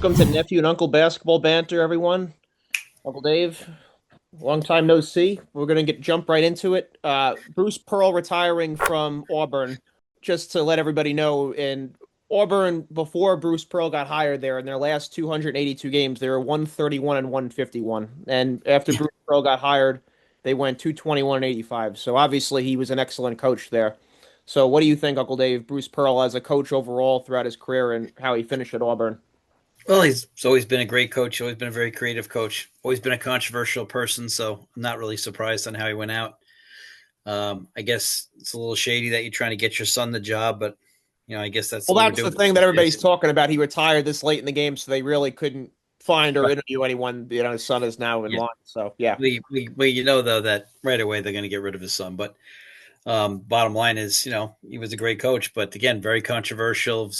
Welcome to Nephew and Uncle Basketball Banter, everyone. Uncle Dave, long time no see. We're gonna jump right into it. Bruce Pearl retiring from Auburn, just to let everybody know. In Auburn, before Bruce Pearl got hired there, in their last 282 games, they were 131 and 151. And after Bruce Pearl got hired, they went 221 and 85. So obviously, he was an excellent coach there. So, what do you think, Uncle Dave, Bruce Pearl as a coach overall throughout his career and how he finished at Auburn? Well, he's always been a great coach, always been a very creative coach, always been a controversial person, so I'm not really surprised on how he went out. I guess it's a little shady that you're trying to get your son the job, but I guess that's Well, the way we're that's the doing thing it that these everybody's days. talking about. He retired this late in the game, so they really couldn't find or Right. interview anyone. His son is now in Yeah. line. So, yeah. We though that right away they're going to get rid of his son, but bottom line is, he was a great coach, but again, very controversial.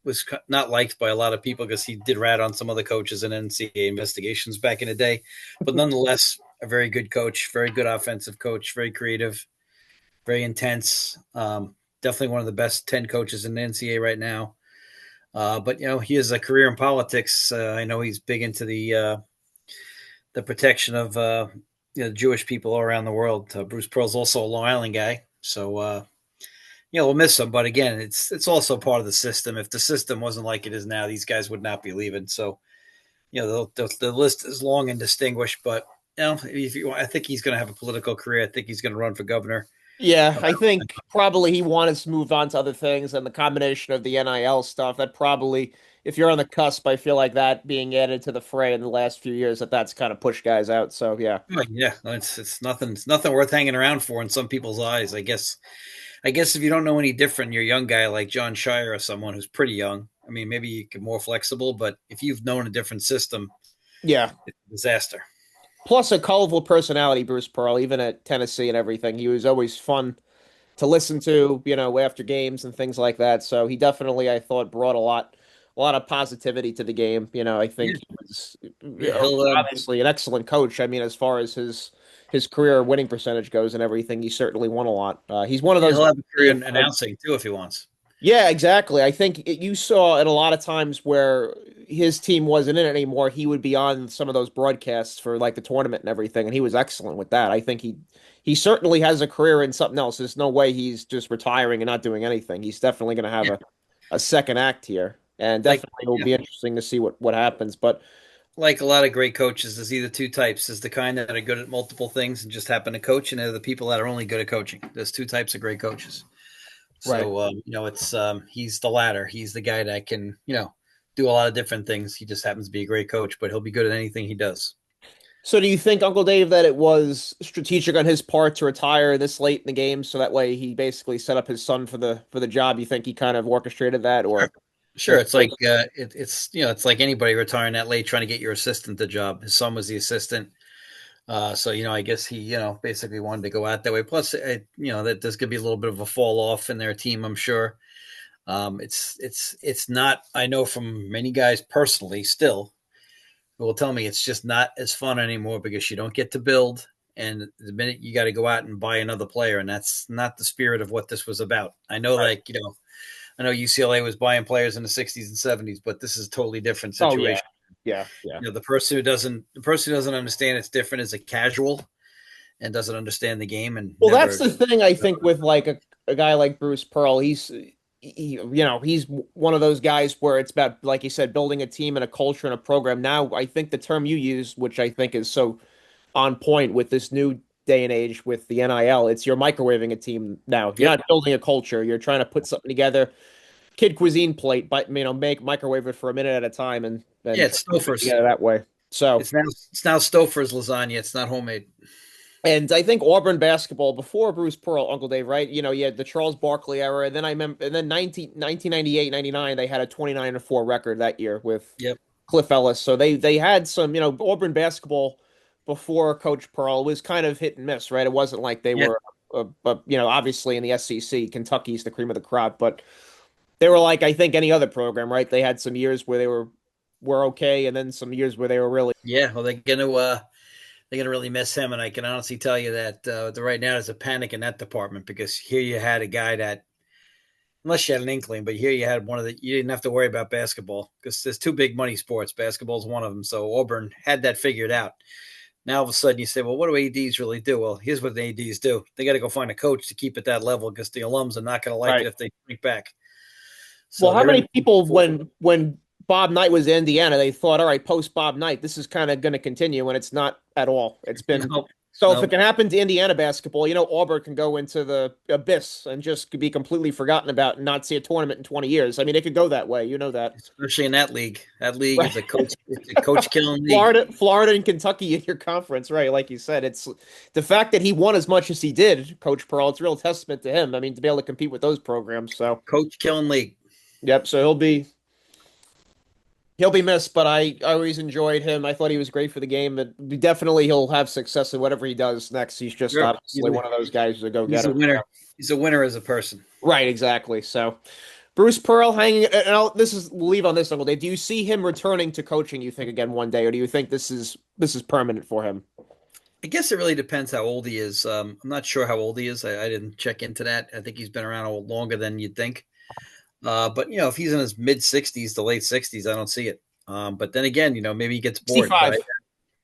Was not liked by a lot of people because he did rat on some other coaches in NCAA investigations back in the day. But nonetheless, a very good coach, very good offensive coach, very creative, very intense. Definitely one of the best 10 coaches in the NCAA right now. But he has a career in politics. I know he's big into the protection of Jewish people all around the world. Bruce Pearl's also a Long Island guy, so we'll miss him. But again, it's also part of the system. If the system wasn't like it is now, these guys would not be leaving. So the list is long and distinguished. But I think he's going to have a political career. I think he's going to run for governor. Yeah, I think probably he wanted to move on to other things, and the combination of the NIL stuff, that probably, if you're on the cusp, I feel like that being added to the fray in the last few years, that's kind of pushed guys out. So, yeah. Yeah, it's nothing worth hanging around for in some people's eyes. I guess if you don't know any different, you're a young guy like John Shire or someone who's pretty young. I mean, maybe you can more flexible, but if you've known a different system, Yeah. it's a disaster. Plus a colorful personality, Bruce Pearl, even at Tennessee and everything. He was always fun to listen to, after games and things like that. So he definitely, I thought, brought a lot of positivity to the game. I think Yeah, he was yeah, he'll obviously an excellent coach. I mean, as far as his career winning percentage goes and everything, he certainly won a lot. He's one of yeah, those he'll guys have a that career you in kind of, announcing too if he wants. yeah, exactly. I think you saw it a lot of times where his team wasn't in it anymore. He would be on some of those broadcasts for like the tournament and everything, and he was excellent with that. I think he certainly has a career in something else. There's no way he's just retiring and not doing anything. He's definitely going to have Yeah, a second act here, and like definitely it will yeah, be interesting to see what happens. But like a lot of great coaches, there's either two types: there's the kind that are good at multiple things and just happen to coach, and there are the people that are only good at coaching. There's two types of great coaches. right. So it's he's the latter. He's the guy that can do a lot of different things. He just happens to be a great coach, but he'll be good at anything he does. So do you think, Uncle Dave, that it was strategic on his part to retire this late in the game, so that way he basically set up his son for the job? You think he kind of orchestrated that, Sure. or Sure, just it's like it's like anybody retiring that late trying to get your assistant the job. His son was the assistant, so I guess he basically wanted to go out that way. Plus, that there's gonna be a little bit of a fall off in their team, I'm sure. It's not. I know from many guys personally, still, who will tell me it's just not as fun anymore because you don't get to build, and the minute you got to go out and buy another player, and that's not the spirit of what this was about. I know, right? like I know UCLA was buying players in the '60s and '70s, but this is a totally different Oh yeah, situation. yeah, yeah. The person who doesn't understand it's different is a casual and doesn't understand the game and Well, that's never. the thing I think with like a guy like Bruce Pearl. He's one of those guys where it's about, like you said, building a team and a culture and a program. Now, I think the term you use, which I think is so on point with this new day and age with the NIL, it's you're microwaving a team now. You're Yep. not building a culture. You're trying to put something together, kid cuisine plate, but make microwave it for a minute at a time Yeah, and try it's to put it Stouffer's. together that way. So. It's now Stouffer's lasagna. It's not homemade. And I think Auburn basketball before Bruce Pearl, Uncle Dave, right? You had the Charles Barkley era, and then I remember, and then 1998, 99, they had a 29-4 record that year with Yep. Cliff Ellis. So they had some, Auburn basketball before Coach Pearl was kind of hit and miss, right? It wasn't like they Yeah. were, obviously in the SEC, Kentucky's the cream of the crop, but they were like I think any other program, right? They had some years where they were okay, and then some years where they were really. Yeah. Well, they're gonna really miss him, and I can honestly tell you that right now there's a panic in that department because here you had a guy that unless you had an inkling. But here you had one of the. You didn't have to worry about basketball because there's two big money sports. Basketball is one of them. So Auburn had that figured out. Now all of a sudden you say, well, what do ADs really do? Well, here's what the ADs do. They got to go find a coach to keep at that level because the alums are not going to like it Right. if they shrink back. Well, So how they're many in. people when Bob Knight was in Indiana, they thought, all right, post Bob Knight, this is kind of going to continue, and it's not at all. It's been No, so if it no, can happen to Indiana basketball, Auburn can go into the abyss and just be completely forgotten about and not see a tournament in 20 years. I mean, it could go that way. You know that. especially in that league. That league Right. is a coach. It's a coach killing league. Florida and Kentucky in your conference, right? Like you said, it's the fact that he won as much as he did, Coach Pearl. It's a real testament to him. I mean, to be able to compete with those programs. So, Coach killing league. yep. So he'll be missed, but I always enjoyed him. I thought he was great for the game, but definitely he'll have success in whatever he does next. He's just Sure. obviously one of those guys who's a He's a go-getter. winner. He's a winner as a person. Right, exactly. So Bruce Pearl hanging, and we'll leave on this, Uncle Dave. Do you see him returning to coaching, you think, again one day, or do you think this is permanent for him? I guess it really depends how old he is. I'm not sure how old he is. I didn't check into that. I think he's been around a little longer than you'd think. But if he's in his mid 60s to late 60s, I don't see it. But then again, maybe he gets bored. But 65.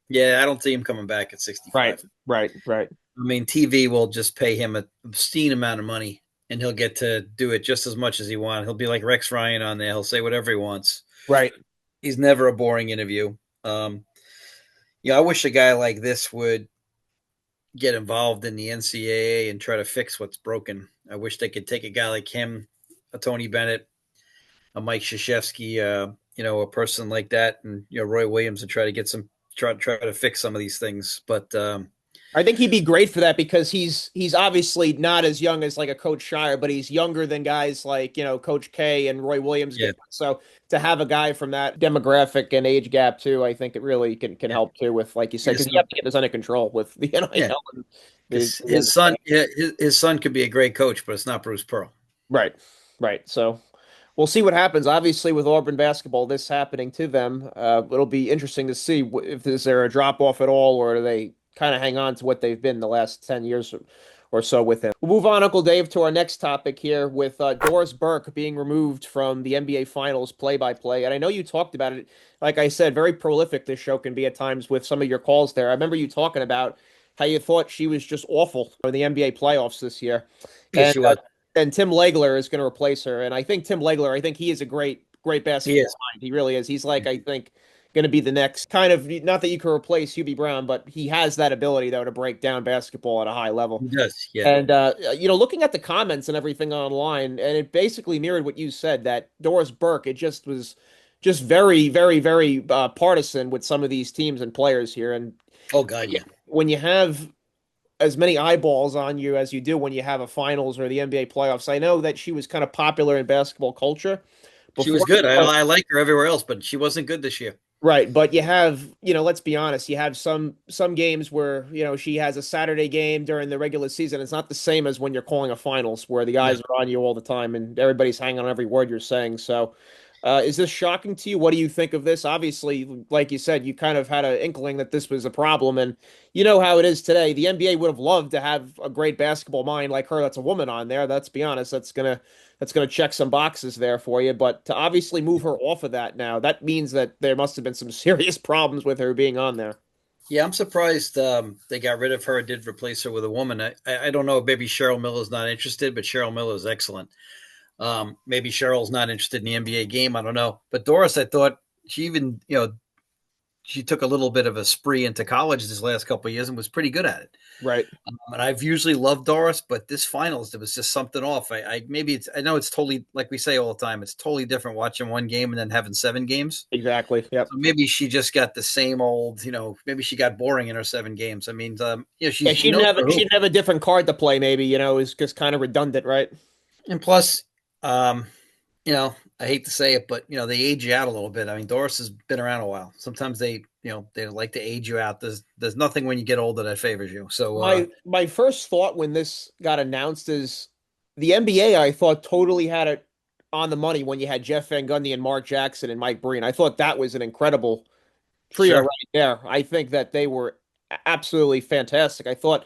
yeah, I don't see him coming back at Right, 65. right, right. I mean, TV will just pay him an obscene amount of money, and he'll get to do it just as much as he wants. He'll be like Rex Ryan on there. He'll say whatever he wants. Right. He's never a boring interview. I wish a guy like this would get involved in the NCAA and try to fix what's broken. I wish they could take a guy like him, a Tony Bennett, a Mike Krzyzewski, a person like that, and Roy Williams, and try to get some try to fix some of these things. But I think he'd be great for that because he's obviously not as young as like a Coach Shire, but he's younger than guys like, Coach K and Roy Williams. yeah, So to have a guy from that demographic and age gap too, I think it really can help too with, like you said, yeah, because you have to get this under control with the yeah. NIL and Because the his son, yeah, his son could be a great coach, but it's not Bruce Pearl. right, right. So we'll see what happens. Obviously, with Auburn basketball, this happening to them, it'll be interesting to see if is there a drop off at all, or do they kind of hang on to what they've been the last 10 years or so with him. We'll move on, Uncle Dave, to our next topic here with Doris Burke being removed from the NBA Finals play-by-play. And I know you talked about it. Like I said, very prolific this show can be at times with some of your calls there. I remember you talking about how you thought she was just awful in the NBA playoffs this year. Yes, And she was. and Tim Legler is going to replace her. And I think Tim Legler, I think he is a great He basketball is. mind. He really is. He's like, I think, going to be the next kind of, not that you can replace Hubie Brown, but he has that ability, though, to break down basketball at a high level. He does. Yeah. And, looking at the comments and everything online, and it basically mirrored what you said, that Doris Burke, it just was just very, very, very partisan with some of these teams and players here. And Oh God, yeah. when you have as many eyeballs on you as you do when you have a finals or the NBA playoffs. I know that she was kind of popular in basketball culture She was before. good. I like her everywhere else, but she wasn't good this year. Right, but you have, let's be honest, you have some games where, she has a Saturday game during the regular season. It's not the same as when you're calling a finals where the No. eyes are on you all the time and everybody's hanging on every word you're saying. So, is this shocking to you? What do you think of this? Obviously, like you said, you kind of had an inkling that this was a problem, and you know how it is today. The NBA would have loved to have a great basketball mind like her that's a woman on there. Let's be honest, that's gonna check some boxes there for you. But to obviously move her off of that now, that means that there must have been some serious problems with her being on there. Yeah, I'm surprised they got rid of her. Did replace her with a woman. I don't know. Maybe Cheryl Miller's not interested, but Cheryl Miller is excellent. Maybe Cheryl's not interested in the NBA game. I don't know. But Doris, I thought she even she took a little bit of a spree into college this last couple of years and was pretty good at it. Right. And I've usually loved Doris, but this finals there was just something off. I know it's totally like we say all the time. It's totally different watching one game and then having 7 games. Exactly. Yep. So maybe she just got the same old. Maybe she got boring in her 7 games. I mean, Yeah, she knows her she hoop. didn't have a different card to play. Maybe it's just kind of redundant, right? And plus, um, I hate to say it, but they age you out a little bit. I mean, Doris has been around a while. Sometimes they like to age you out. There's nothing when you get older that favors you. So My first thought when this got announced is the NBA, I thought totally had it on the money when you had Jeff Van Gundy and Mark Jackson and Mike Breen. I thought that was an incredible trio sure, right there. I think that they were absolutely fantastic. I thought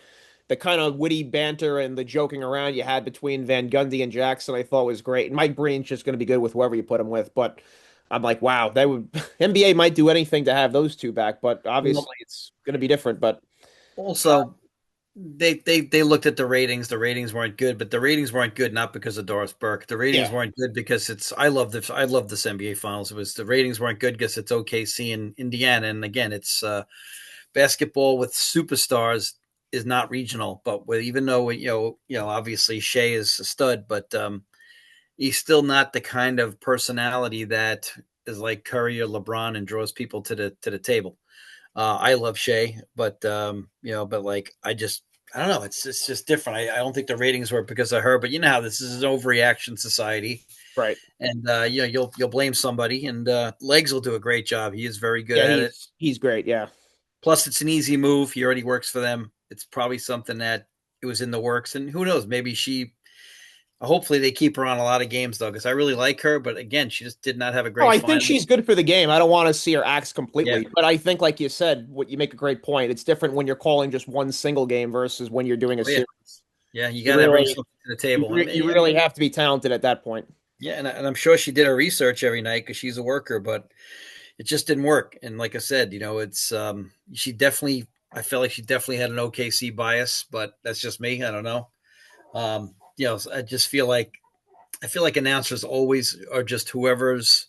the kind of witty banter and the joking around you had between Van Gundy and Jackson, I thought was great. And Mike Breen's just going to be good with whoever you put him with. But I'm like, wow, that would NBA might do anything to have those two back. But Well, obviously, it's going to be different. But also, they looked at the ratings. The ratings weren't good, but the ratings weren't good not because of Doris Burke. The ratings yeah, weren't good because it's I love this NBA Finals. It was the ratings weren't good because it's OKC and Indiana, and again, it's basketball with superstars is not regional. But with, even though obviously Shea is a stud, but he's still not the kind of personality that is like Curry or LeBron and draws people to the table. I love Shea, but but like I don't know. It's just different. I don't think the ratings were because of her, but you know how this is an overreaction society, right. and you'll blame somebody, and Legs will do a great job. He is very good Yeah, at it. he's great. Yeah. Plus, it's an easy move. He already works for them. It's probably something that it was in the works, and who knows? Maybe she. Hopefully, they keep her on a lot of games though, because I really like her. But again, she just did not have a Oh, great I think final. she's good for the game. I don't want to see her axe Yeah, completely, but I think, like you said, what you make a great point. It's different when you're calling just one single game versus when you're doing a oh yeah, series. yeah. You You got to bring really, something to the table, and you really have to be talented at that point. yeah, and I'm sure she did her research every night because she's a worker, but it just didn't work. And like I said, it's she definitely. I felt like she definitely had an OKC bias, but that's just me. I don't know. I just feel like announcers always are just whoever's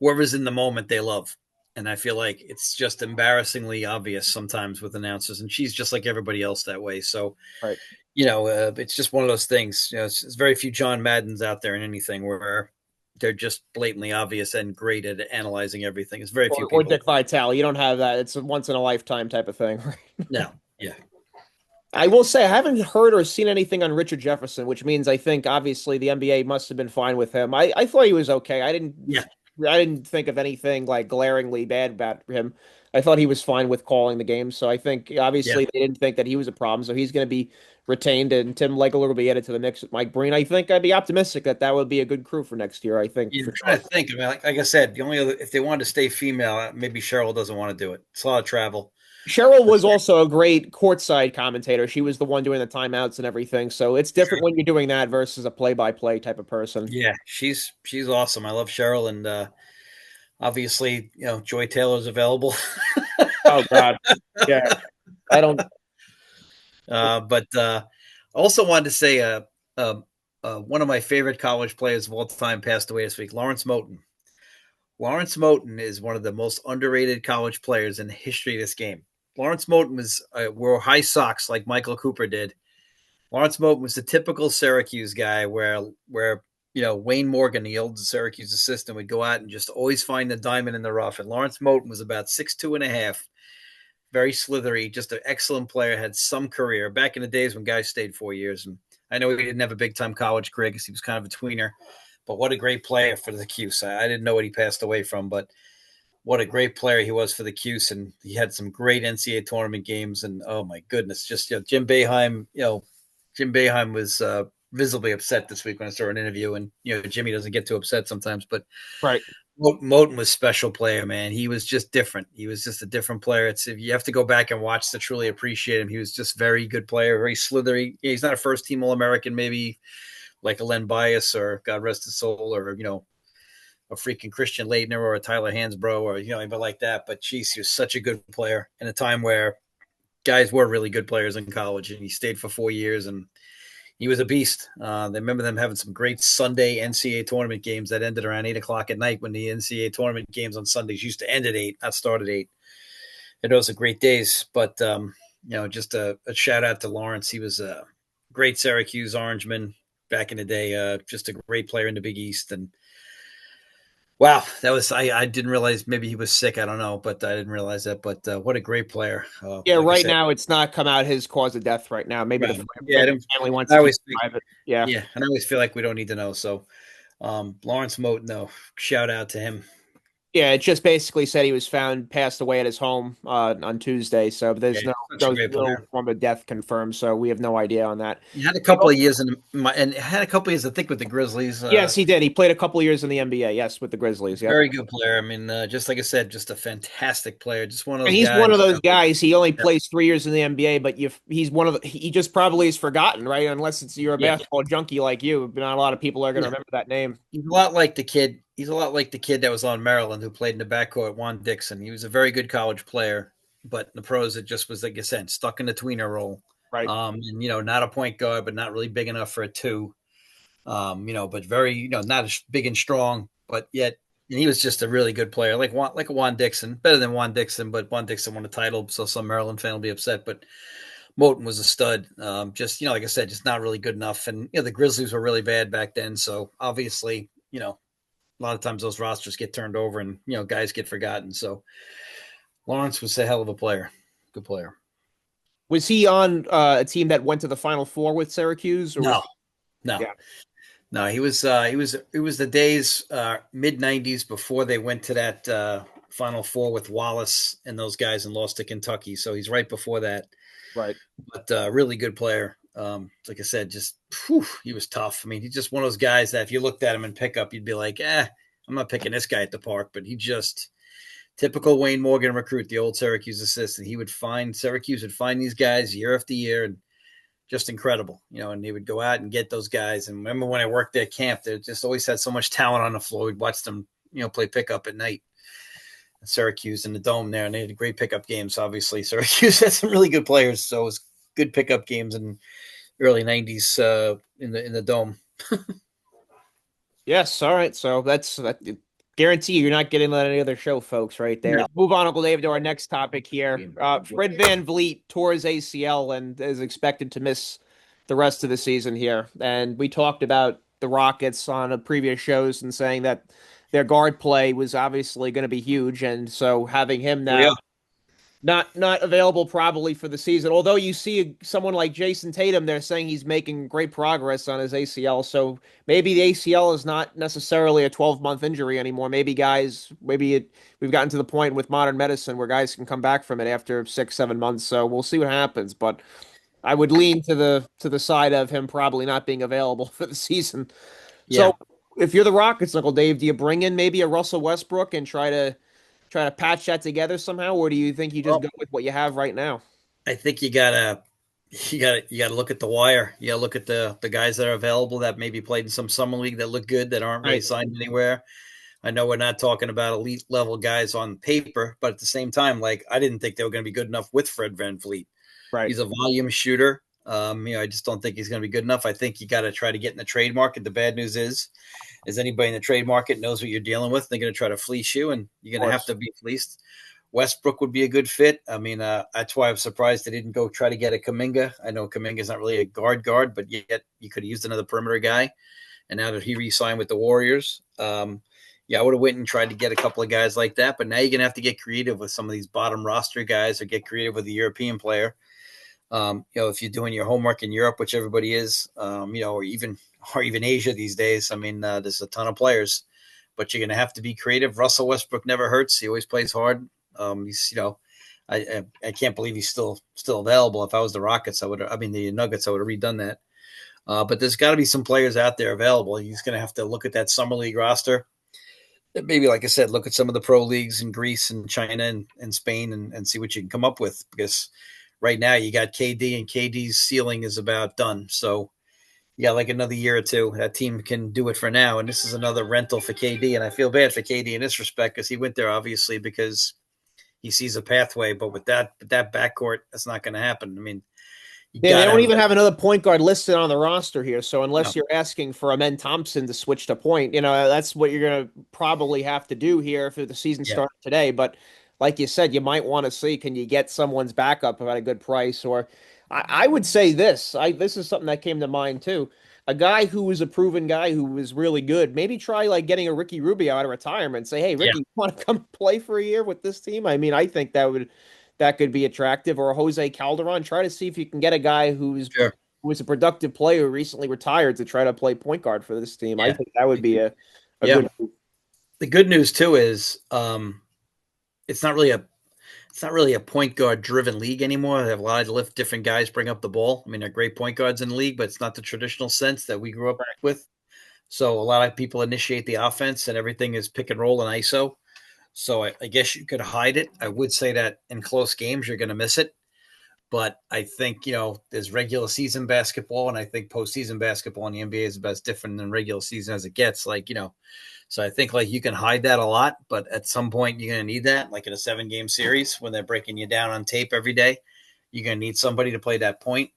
in the moment they love. And I feel like it's just embarrassingly obvious sometimes with announcers, and she's just like everybody else that way. So, Right. it's just one of those things. It's very few John Maddens out there in anything where they're just blatantly obvious and great at analyzing everything. It's very few Or people. Dick Vitale. You don't have that. It's a once in a lifetime type of thing. No, yeah, I will say I haven't heard or seen anything on Richard Jefferson, which means I think obviously the NBA must have been fine with him. I thought he was okay. yeah, I didn't think of anything like glaringly bad about him. I thought he was fine with calling the game. So I think yeah. obviously they didn't think that he was a problem. So he's going to be retained, and Tim Legler will be added to the mix with Mike Breen. I think I'd be optimistic that that would be a good crew for next year. I think Yeah, for I'm sure. trying to think. I mean, like I said, the only other if they wanted to stay female, maybe Cheryl doesn't want to do it. It's a lot of travel. Cheryl But was also a great courtside commentator. She was the one doing the timeouts and everything. So it's different when you're doing that versus a play-by-play type of person. yeah, she's awesome. I love Cheryl, and obviously, Joy Taylor's available. Oh God. Yeah. I don't. But also wanted to say, one of my favorite college players of all time passed away this week, Lawrence Moten. Lawrence Moten is one of the most underrated college players in the history of this game. Lawrence Moten wore high socks like Michael Cooper did. Lawrence Moten was the typical Syracuse guy where Wayne Morgan, the old Syracuse assistant, would go out and just always find the diamond in the rough. And Lawrence Moten was about 6'2" and a half, very slithery, just an excellent player, had some career. Back in the days when guys stayed 4 years. And I know he didn't have a big time college career because he was kind of a tweener, but what a great player for the Cuse. I didn't know what he passed away from, but what a great player he was for the Cuse. And he had some great NCAA tournament games. And oh my goodness, just Jim Boeheim was visibly upset this week when I saw an interview. And Jimmy doesn't get too upset sometimes, but Right. Moten was a special player, man. He was just different. He was just a different player. It's if you have to go back and watch to truly appreciate him. He was just very good player, very slithery. Yeah, he's not a first team All American, maybe like a Len Bias or God rest his soul, or a freaking Christian Leitner or a Tyler Hansbrough or anybody like that. But geez, he was such a good player in a time where guys were really good players in college, and he stayed for 4 years and he was a beast. They remember them having some great Sunday NCAA tournament games that ended around 8 o'clock at night when the NCAA tournament games on Sundays used to end at 8, not start at 8. And those are great days. But, just a shout out to Lawrence. He was a great Syracuse Orangeman back in the day, just a great player in the Big East. And wow, I didn't realize maybe he was sick. I don't know, but I didn't realize that. But what a great player. Yeah, Like I right said, now it's not come out his cause of death right now. Maybe the right. Yeah, family wants I to keep always it private. Yeah. Yeah, and I always feel like we don't need to know. So, Lawrence Moten, though, shout out to him. Yeah, it just basically said he was found passed away at his home on Tuesday. So Yeah, there's such a great no player. form of death confirmed. So we have no idea on that. He had a We couple of years and had a couple of years, I think, with the Grizzlies. Yes, he did. He played a couple of years in the NBA. Yes, with the Grizzlies. Yep. Very good player. I mean, just like I said, just a fantastic player. Just one of And those he's guys. one of those guys. He only Yeah, plays 3 years in the NBA, but he's one of the, he just probably is forgotten, right? Unless you're a yeah, basketball junkie like you. Not a lot of people are going to yeah. remember that name. He's a lot like the kid. He's a lot like the kid that was on Maryland who played in the backcourt, Juan Dixon. He was a very good college player, but in the pros, it just was like you said, stuck in the tweener role. Right. And not a point guard, but not really big enough for a two. But very, not as big and strong, but yet, and he was just a really good player, like a Juan Dixon, better than Juan Dixon, but Juan Dixon won a title, so some Maryland fan will be upset. But Moten was a stud. Just like I said, just not really good enough. And the Grizzlies were really bad back then, so obviously, a lot of times those rosters get turned over, and guys get forgotten. So Lawrence was a hell of a player, good player. Was he on a team that went to the Final Four with Syracuse, or was No, he? no, Yeah. no. He was the days mid '90s before they went to that Final Four with Wallace and those guys and lost to Kentucky. So he's right before that. Right. But really good player. Like I said, just he was tough. I mean, he's just one of those guys that if you looked at him in pickup, you'd be like, I'm not picking this guy at the park. But he just typical Wayne Morgan recruit, the old Syracuse assistant. Syracuse would find these guys year after year, and just incredible, and they would go out and get those guys. And remember when I worked at camp, they just always had so much talent on the floor. We'd watch them, play pickup at night. Syracuse in the dome there, and they had great pickup games. Obviously, Syracuse had some really good players, so it was good pickup games in early '90s in the dome. Yes. All right. So that's that. Guarantee you're not getting that any other show, folks. Right there. No, Move on, Uncle Dave, to our next topic here. Fred VanVleet tore his ACL and is expected to miss the rest of the season here. And we talked about the Rockets on a previous shows and saying that their guard play was obviously going to be huge, and so having him oh, yeah, now not available probably for the season. Although you see someone like Jason Tatum, they're saying he's making great progress on his ACL. So maybe the ACL is not necessarily a 12-month injury anymore. We've gotten to the point with modern medicine where guys can come back from it after 6, 7 months. So we'll see what happens. But I would lean to the side of him probably not being available for the season. yeah. So if you're the Rockets, Uncle Dave, do you bring in maybe a Russell Westbrook and try to patch that together somehow, or do you think you just Well, go with what you have right now? I think you gotta look at the wire. You gotta look at the guys that are available that maybe played in some summer league that look good that aren't really Right, signed anywhere. I know we're not talking about elite level guys on paper, but at the same time, like I didn't think they were going to be good enough with Fred VanVleet. right. He's a volume shooter. I just don't think he's going to be good enough. I think you got to try to get in the trade market. The bad news is anybody in the trade market knows what you're dealing with. They're going to try to fleece you, and you're Of going to have course. to be fleeced. Westbrook would be a good fit. I mean, that's why I'm surprised they didn't go try to get a Kaminga. I know Kaminga's not really a guard, but yet you could have used another perimeter guy. And now that he re-signed with the Warriors, I would have went and tried to get a couple of guys like that. But now you're gonna have to get creative with some of these bottom roster guys, or get creative with a European player. If you're doing your homework in Europe, which everybody is, or even Asia these days. I mean, there's a ton of players, but you're gonna have to be creative. Russell Westbrook never hurts. He always plays hard. I can't believe he's still available. If I was the Rockets, the Nuggets, I would have redone that. But there's got to be some players out there available. He's going to have to look at that summer league roster. Maybe, like I said, look at some of the pro leagues in Greece and China and Spain and see what you can come up with. Because right now you got KD, and KD's ceiling is about done. So you got like another year or two. That team can do it for now. And this is another rental for KD. And I feel bad for KD in this respect, because he went there obviously because he sees a pathway. But with that backcourt, that's not going to happen. I mean, you Yeah, they got to don't have even have another point guard listed on the roster here. So no, unless you're asking for Amen Thompson to switch to point, that's what you're going to probably have to do here if the season yeah, started today. But like you said, you might want to see, can you get someone's backup at a good price? Or I would say this. This is something that came to mind too. A guy who was a proven guy who was really good. Maybe try like getting a Ricky Rubio out of retirement. Say, hey, yeah, Ricky, you want to come play for a year with this team? I mean, I think that could be attractive. Or Jose Calderon. Try to see if you can get a guy sure, who was a productive player who recently retired to try to play point guard for this team. I yeah, think that would be a yeah. good move. The good news too is it's not really a point guard driven league anymore. They have a lot of different guys bring up the ball. I mean, they're great point guards in the league, but it's not the traditional sense that we grew up with. So a lot of people initiate the offense, and everything is pick and roll and ISO. So I guess you could hide it. I would say that in close games you're going to miss it. But I think, there's regular season basketball, and I think postseason basketball in the NBA is about as different than regular season as it gets. So I think you can hide that a lot, but at some point you're going to need that, like in a 7-game series when they're breaking you down on tape every day. You're going to need somebody to play that point.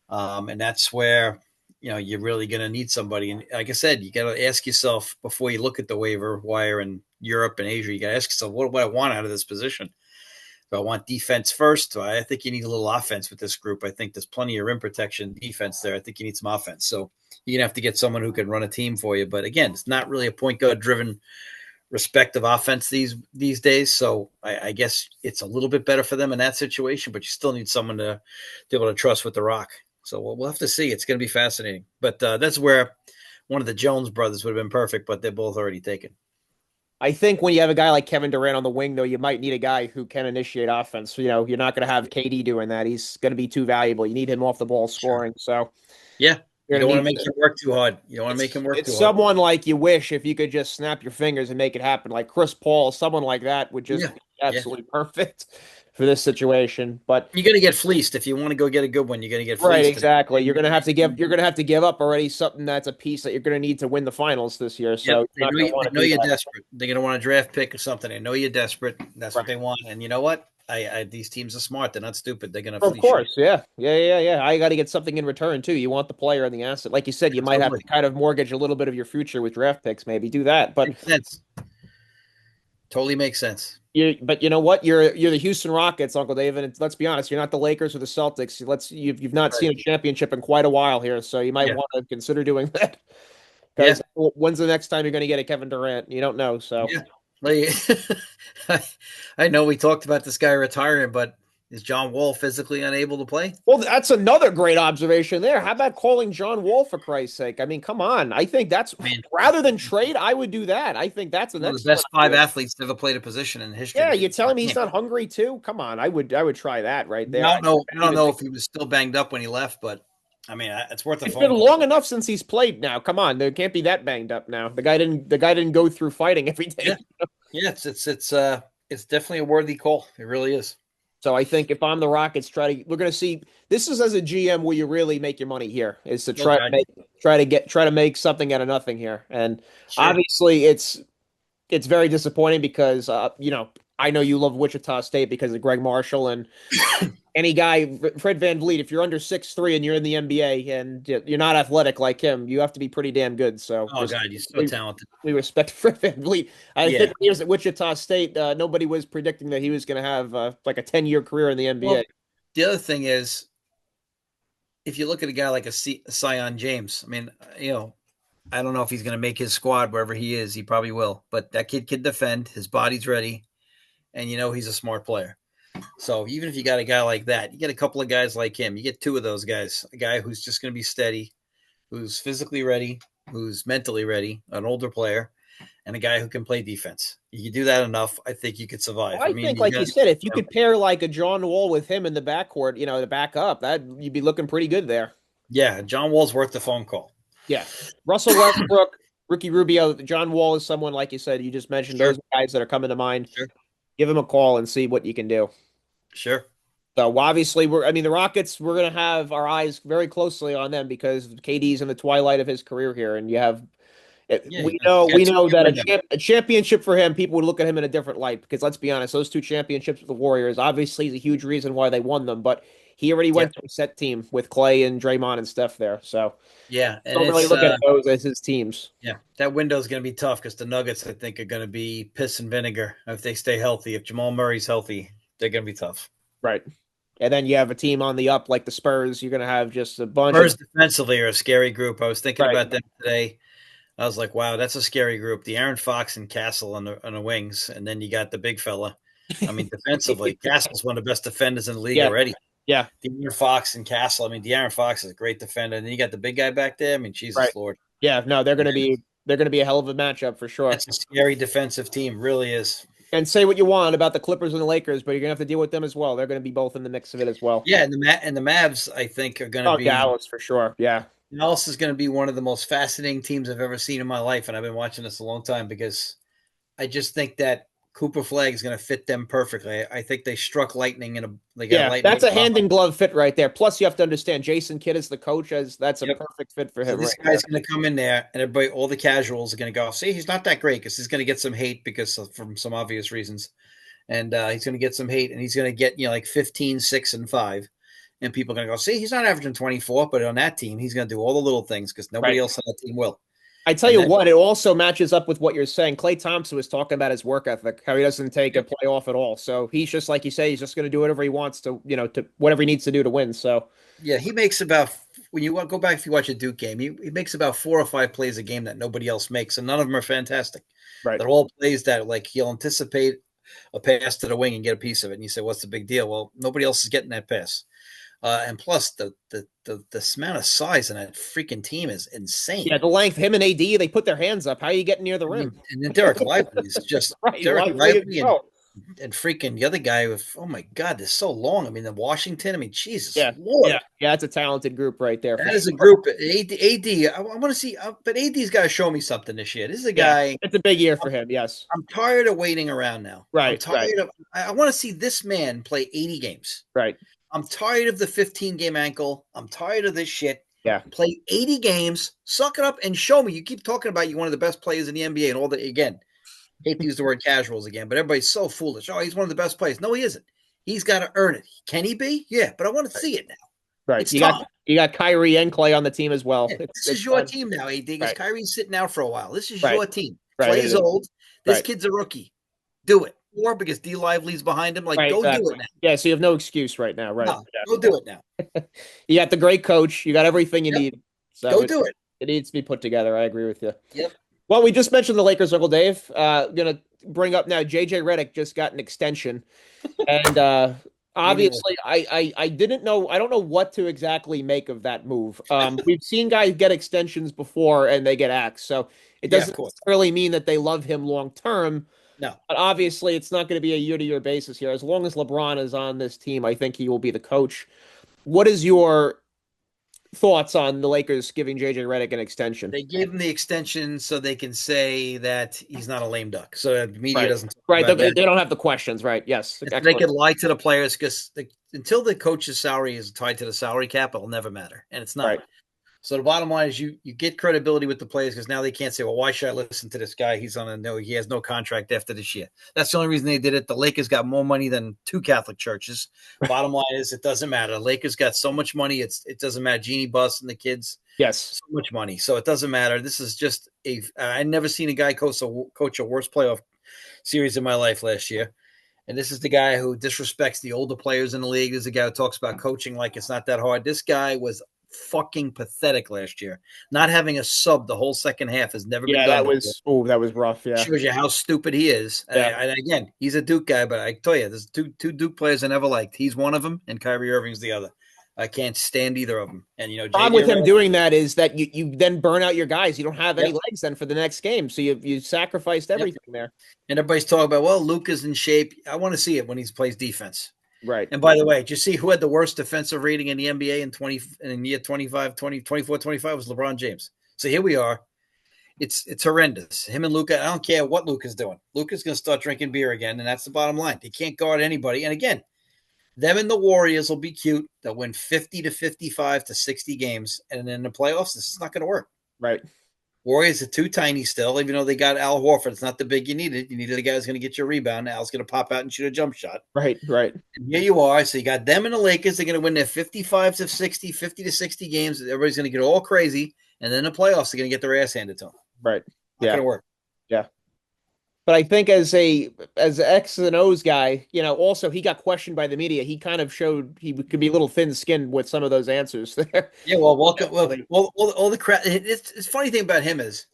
And that's where, you're really going to need somebody. And like I said, you got to ask yourself before you look at the waiver wire in Europe and Asia, you got to ask yourself, what do I want out of this position? Do I want defense first? I think you need a little offense with this group. I think there's plenty of rim protection defense there. I think you need some offense. So you're going to have to get someone who can run a team for you. But again, it's not really a point guard driven respective offense these days. So I guess it's a little bit better for them in that situation, but you still need someone to be able to trust with the rock. So we'll have to see. It's going to be fascinating. But that's where one of the Jones brothers would have been perfect, but they're both already taken. I think when you have a guy like Kevin Durant on the wing, though, you might need a guy who can initiate offense. You're not going to have KD doing that. He's going to be too valuable. You need him off the ball scoring. So, yeah, you don't want to make him work too hard. You don't want to make him work too hard. It's someone like you wish if you could just snap your fingers and make it happen. Like Chris Paul, someone like that would just be absolutely perfect for this situation. But you're going to get fleeced if you want to go get a good one. You're going to get fleeced. Right, exactly. You're going to have to give up already something that's a piece that you're going to need to win the finals this year. So they know you're desperate. They're going to want a draft pick or something. They know you're desperate. That's what they want. And you know what? These teams are smart. They're not stupid. They're going to. Of course, yeah. I got to get something in return too. You want the player and the asset, like you said. You might have to kind of mortgage a little bit of your future with draft picks. Maybe do that, but makes sense. Totally makes sense. But you know what? You're the Houston Rockets, Uncle David. And let's be honest, you're not the Lakers or the Celtics. You've not seen a championship in quite a while here, so you might want to consider doing that. Because when's the next time you're going to get a Kevin Durant? You don't know. So I know we talked about this guy retiring, but is John Wall physically unable to play? Well, that's another great observation there. How about calling John Wall, for Christ's sake? I mean, come on. I think rather than trade, I would do that. I think that's the best 5 athletes to ever played a position in history. Yeah, you're telling me he's not hungry too? Come on. I would try that right there. I don't know if he was still banged up when he left, but I mean, it's worth a phone call. It's been long enough since he's played now. Come on. They can't be that banged up now. The guy didn't go through fighting every day. Yeah, it's definitely a worthy call. It really is. So I think if I'm the Rockets, we're going to see. This is as a GM where you really make your money here, is to try to make something out of nothing here. And obviously it's very disappointing because I know you love Wichita State because of Greg Marshall and any guy, Fred VanVleet. If you're under 6'3" and you're in the NBA and you're not athletic like him, you have to be pretty damn good. So, God, he's so talented. We respect Fred VanVleet. I think when he was at Wichita State, nobody was predicting that he was going to have like a 10-year career in the NBA. Well, the other thing is, if you look at a guy like a Zion James, I mean, I don't know if he's going to make his squad wherever he is. He probably will, but that kid can defend. His body's ready. And he's a smart player. So even if you got a guy like that, you get a couple of guys like him. You get 2 of those guys. A guy who's just going to be steady, who's physically ready, who's mentally ready, an older player, and a guy who can play defense. You do that enough, I think you could survive. Well, I think, like you said, if you could pair like a John Wall with him in the backcourt, to back up, that you'd be looking pretty good there. Yeah, John Wall's worth the phone call. Yeah. Russell Westbrook, Ricky Rubio, John Wall is someone, like you said, you just mentioned those guys that are coming to mind. Sure. Give him a call and see what you can do. Sure. So obviously, the Rockets, we're going to have our eyes very closely on them because KD's in the twilight of his career here, and you have. We know that a championship for him, people would look at him in a different light because let's be honest, those 2 championships with the Warriors obviously is a huge reason why they won them, but he already went to a set team with Clay and Draymond and Steph there. So and don't really look at those as his teams. Yeah, that window is going to be tough because the Nuggets, I think, are going to be piss and vinegar if they stay healthy. If Jamal Murray's healthy, they're going to be tough. Right. And then you have a team on the up like the Spurs. You're going to have just a bunch. Spurs defensively are a scary group. I was thinking about them today. I was like, wow, that's a scary group. The Aaron Fox and Castle on the wings, and then you got the big fella. I mean, defensively, Castle's one of the best defenders in the league already. Yeah. De'Aaron Fox and Castle. I mean, De'Aaron Fox is a great defender. And then you got the big guy back there. I mean, Jesus Lord. Yeah, no, they're going to be they're going to be a hell of a matchup for sure. That's a scary defensive team, really is. And say what you want about the Clippers and the Lakers, but you're going to have to deal with them as well. They're going to be both in the mix of it as well. Yeah, and the Mavs, I think, are going to Oh, be. Dallas for sure. Yeah. Dallas is going to be one of the most fascinating teams I've ever seen in my life, and I've been watching this a long time because I just think that Cooper Flag is going to fit them perfectly. I think they struck lightning they got lightning. That's a hand in glove fit right there. Plus, you have to understand Jason Kidd is the coach, that's a perfect fit for him. So this guy's going to come in there, and everybody, all the casuals are going to go, see, he's not that great because he's going to get some hate from some obvious reasons. And he's going to get some hate, and he's going to get, like 15, 6, and 5. And people are going to go, see, he's not averaging 24, but on that team, he's going to do all the little things because nobody else on that team will. I tell you what, it also matches up with what you're saying. Klay Thompson was talking about his work ethic, how he doesn't take a play off at all. So he's just, like you say, he's just going to do whatever he wants to, to whatever he needs to do to win. So yeah, he makes about, when you go back, if you watch a Duke game, he makes about 4 or 5 plays a game that nobody else makes, and none of them are fantastic. Right. They're all plays that, like, he'll anticipate a pass to the wing and get a piece of it. And you say, what's the big deal? Well, nobody else is getting that pass. And plus, the amount of size in that freaking team is insane. Yeah, the length, him and AD, they put their hands up. How are you getting near the rim? And then Derek Lively is just right, Derek Lively and freaking the other guy with, oh my God, they're so long. I mean, the Washington, I mean, Jesus Lord. Yeah, it's a talented group right there. That is a group. AD, I want to see, but AD's got to show me something this year. This is a guy. It's a big year for him, yes. I'm tired of waiting around now. Right. I'm tired of, I want to see this man play 80 games. Right. I'm tired of the 15-game ankle. I'm tired of this shit. Yeah. Play 80 games, suck it up, and show me. You keep talking about you one of the best players in the NBA and all the, again, hate to use the word casuals again, but everybody's so foolish. Oh, he's one of the best players. No, he isn't. He's got to earn it. Can he be? Yeah, but I want to see it now. Right. It's you got Kyrie and Klay on the team as well. Yeah, this is your team now, AD, because Kyrie's sitting out for a while. This is your team. Klay's old. This kid's a rookie. Do it. Or because D Lively's behind him, like, go do it now. Yeah, so you have no excuse right now, right? No, go do it now. You got the great coach. You got everything you need. So go do it. It needs to be put together. I agree with you. Yep. Well, we just mentioned the Lakers, Uncle Dave. Gonna bring up now. JJ Redick just got an extension, and obviously, I didn't know. I don't know what to exactly make of that move. We've seen guys get extensions before and they get axed, so it doesn't necessarily mean that they love him long term. No. But obviously, it's not going to be a year-to-year basis here. As long as LeBron is on this team, I think he will be the coach. What is your thoughts on the Lakers giving JJ Redick an extension? They gave him the extension so they can say that he's not a lame duck. So the media doesn't talk about they don't have the questions, right? Yes. They can lie to the players because until the coach's salary is tied to the salary cap, it'll never matter. And it's not. Right. So the bottom line is you get credibility with the players because now they can't say, well, why should I listen to this guy? He has no contract after this year. That's the only reason they did it. The Lakers got more money than 2 Catholic churches. Bottom line is it doesn't matter. The Lakers got so much money. It doesn't matter. Jeannie Buss and the kids. Yes. So much money. So it doesn't matter. This is just I've never seen a guy coach a worst playoff series in my life last year. And this is the guy who disrespects the older players in the league. This is the guy who talks about coaching like it's not that hard. This guy was fucking pathetic last year. Not having a sub the whole second half has never been done. That was rough. Yeah, shows you how stupid he is. Yeah. And again, he's a Duke guy, but I tell you, there's two Duke players I never liked. He's one of them, and Kyrie Irving's the other. I can't stand either of them. And the problem with him doing that is that you then burn out your guys. You don't have any legs then for the next game, so you sacrificed everything there. And everybody's talking about, well, Luka's in shape. I want to see it when he plays defense. Right. And by the way, did you see who had the worst defensive rating in the NBA in year 24, 25 was LeBron James. So here we are. It's horrendous. Him and Luka, I don't care what Luka's doing. Luka's going to start drinking beer again, and that's the bottom line. They can't guard anybody. And again, them and the Warriors will be cute. They'll win 50 to 55 to 60 games. And in the playoffs, this is not going to work. Right. Warriors are too tiny still, even though they got Al Horford. It's not the big you needed. You needed a guy who's going to get your rebound. Al's going to pop out and shoot a jump shot. Right. And here you are. So you got them and the Lakers. They're going to win their 55 to 60, 50 to 60 games. Everybody's going to get all crazy. And then the playoffs, they're going to get their ass handed to them. Right. Not going to work. Yeah. But I think as an X and O's guy, also he got questioned by the media. He kind of showed he could be a little thin-skinned with some of those answers there. Yeah, well, welcome. Well, all the crap. It's funny thing about him is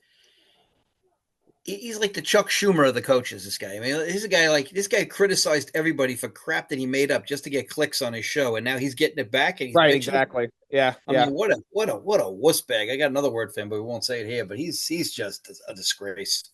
he's like the Chuck Schumer of the coaches. This guy. I mean, he's a guy like this guy criticized everybody for crap that he made up just to get clicks on his show, and now he's getting it back and he's Right, bitching. exactly. Yeah, I yeah. mean, what a wuss bag. I got another word for him, but we won't say it here. But he's just a disgrace, So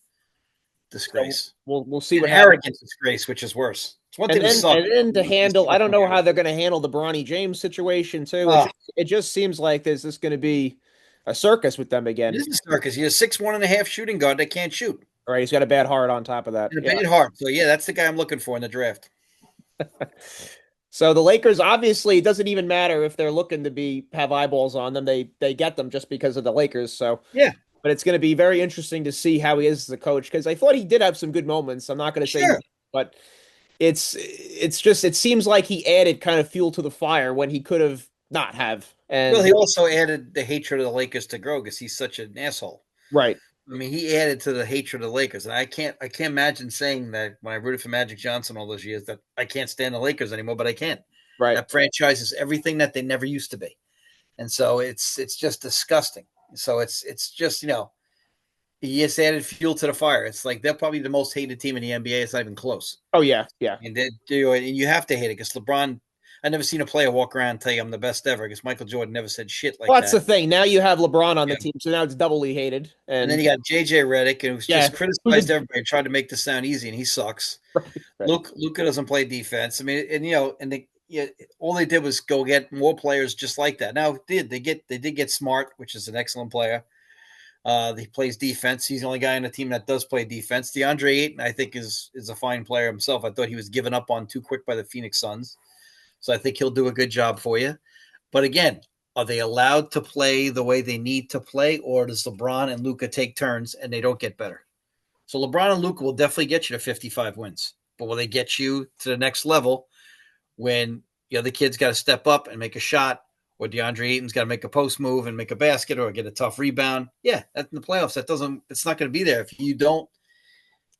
disgrace, we'll see an what happens. arrogant disgrace, which is worse. It's one And thing to then suck. and then to It's handle, I don't fucking know how arrogant. they're going to handle the Bronny James situation too. Oh, It just seems like there's just going to be a circus with them it again. is a circus. He's a 6'1.5" shooting guard that can't shoot All right, he's got a bad heart on top of that. and a Yeah. bad heart. So yeah, that's the guy I'm looking for in the draft. So the Lakers, obviously, it doesn't even matter if they're looking to have eyeballs on them. They get them just because of the Lakers. So, Yeah, but it's going to be very interesting to see how he is as a coach, because I thought he did have some good moments. I'm not going to say, sure. but it's just, it seems like he added kind of fuel to the fire when he could have not have. Well, And he also added the hatred of the Lakers to grow because he's such an asshole. right, I mean, he added to the hatred of the Lakers, and I can't imagine saying that when I rooted for Magic Johnson all those years that I can't stand the Lakers anymore, but I can. right. That franchise is everything that they never used to be, and so it's just disgusting. So it's just he just added fuel to the fire. It's like they're probably the most hated team in the NBA. It's not even close, Oh yeah, yeah. and they do it, and you have to hate it because LeBron. I never seen a player walk around and tell you I'm the best ever because Michael Jordan never said shit like Well, that's the that. thing. Now you have LeBron on the Yeah. team, so now it's doubly hated. And then And you got JJ Redick, who's yeah, just who's criticized everybody and tried to make this sound easy, and he sucks. right. Luka doesn't play defense. I mean, and all they did was go get more players just like that. Now they did get Smart, which is an excellent player. He plays defense. He's the only guy on the team that does play defense. DeAndre Ayton, I think, is a fine player himself. I thought he was given up on too quick by the Phoenix Suns, so I think he'll do a good job for you. But again, are they allowed to play the way they need to play, or does LeBron and Luka take turns and they don't get better? So LeBron and Luka will definitely get you to 55 wins, but will they get you to the next level when the other kid's got to step up and make a shot, or DeAndre Ayton's got to make a post move and make a basket or get a tough rebound? Yeah, that's in the playoffs. It's not going to be there if you don't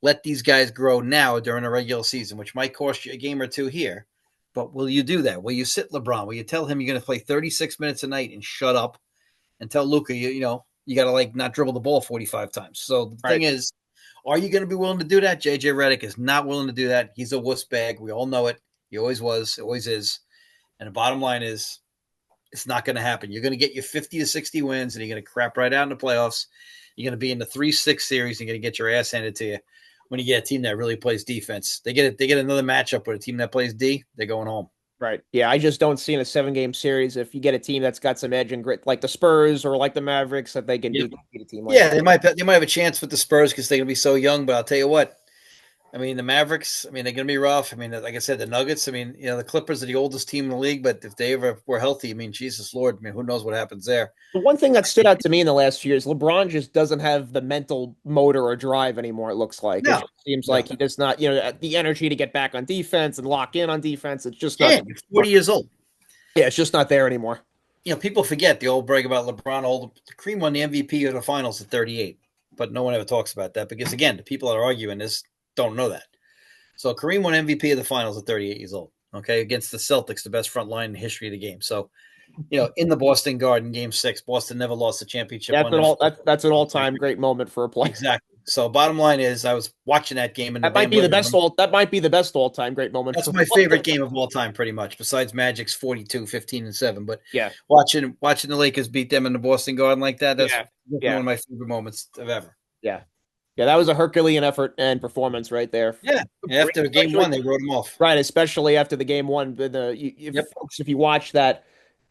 let these guys grow now during a regular season, which might cost you a game or two here. But will you do that? Will you sit LeBron? Will you tell him you're going to play 36 minutes a night and shut up, and tell Luka you got to not dribble the ball 45 times? So the thing is, are you going to be willing to do that? JJ Redick is not willing to do that. He's a wuss bag. We all know it. He always was, always is. And the bottom line is, it's not going to happen. You're going to get your 50 to 60 wins, and you're going to crap right out in the playoffs. You're going to be in the 3-6 series, and you're going to get your ass handed to you when you get a team that really plays defense. They get another matchup with a team that plays D, they're going home. Right. Yeah, I just don't see in a 7-game series if you get a team that's got some edge and grit, like the Spurs or like the Mavericks, that they can Yeah, beat a team like yeah, that. they might have a chance with the Spurs because they're going to be so young. But I'll tell you what, I mean, the Mavericks, I mean, they're going to be rough. I mean, like I said, the Nuggets, I mean, the Clippers are the oldest team in the league, but if they ever were healthy, I mean, Jesus Lord, I mean, who knows what happens there? The one thing that stood out to me in the last few years, LeBron just doesn't have the mental motor or drive anymore, it looks like. It No, just seems no. like he does not, the energy to get back on defense and lock in on defense. It's just not, And you're 40 years old. yeah, it's just not there anymore. People forget the old brag about LeBron. Kareem won the MVP of the finals at 38, but no one ever talks about that because, again, the people that are arguing this don't know that. So Kareem won MVP of the finals at 38 years old, okay, against the Celtics, the best front line in the history of the game. So, in the Boston Garden, Game 6, Boston never lost the championship. That's an all-time great moment for a player. Exactly. So bottom line is I was watching that game in the That might be the best all-time great moment. That's my favorite game of all time, pretty much, besides Magic's 42, 15, and 7. But yeah, watching the Lakers beat them in the Boston Garden like that, that's yeah. one of my favorite moments of ever. Yeah. Yeah, that was a Herculean effort and performance right there. Yeah. After game one, they wrote him off. Right, especially after the game one. Folks, if you watch that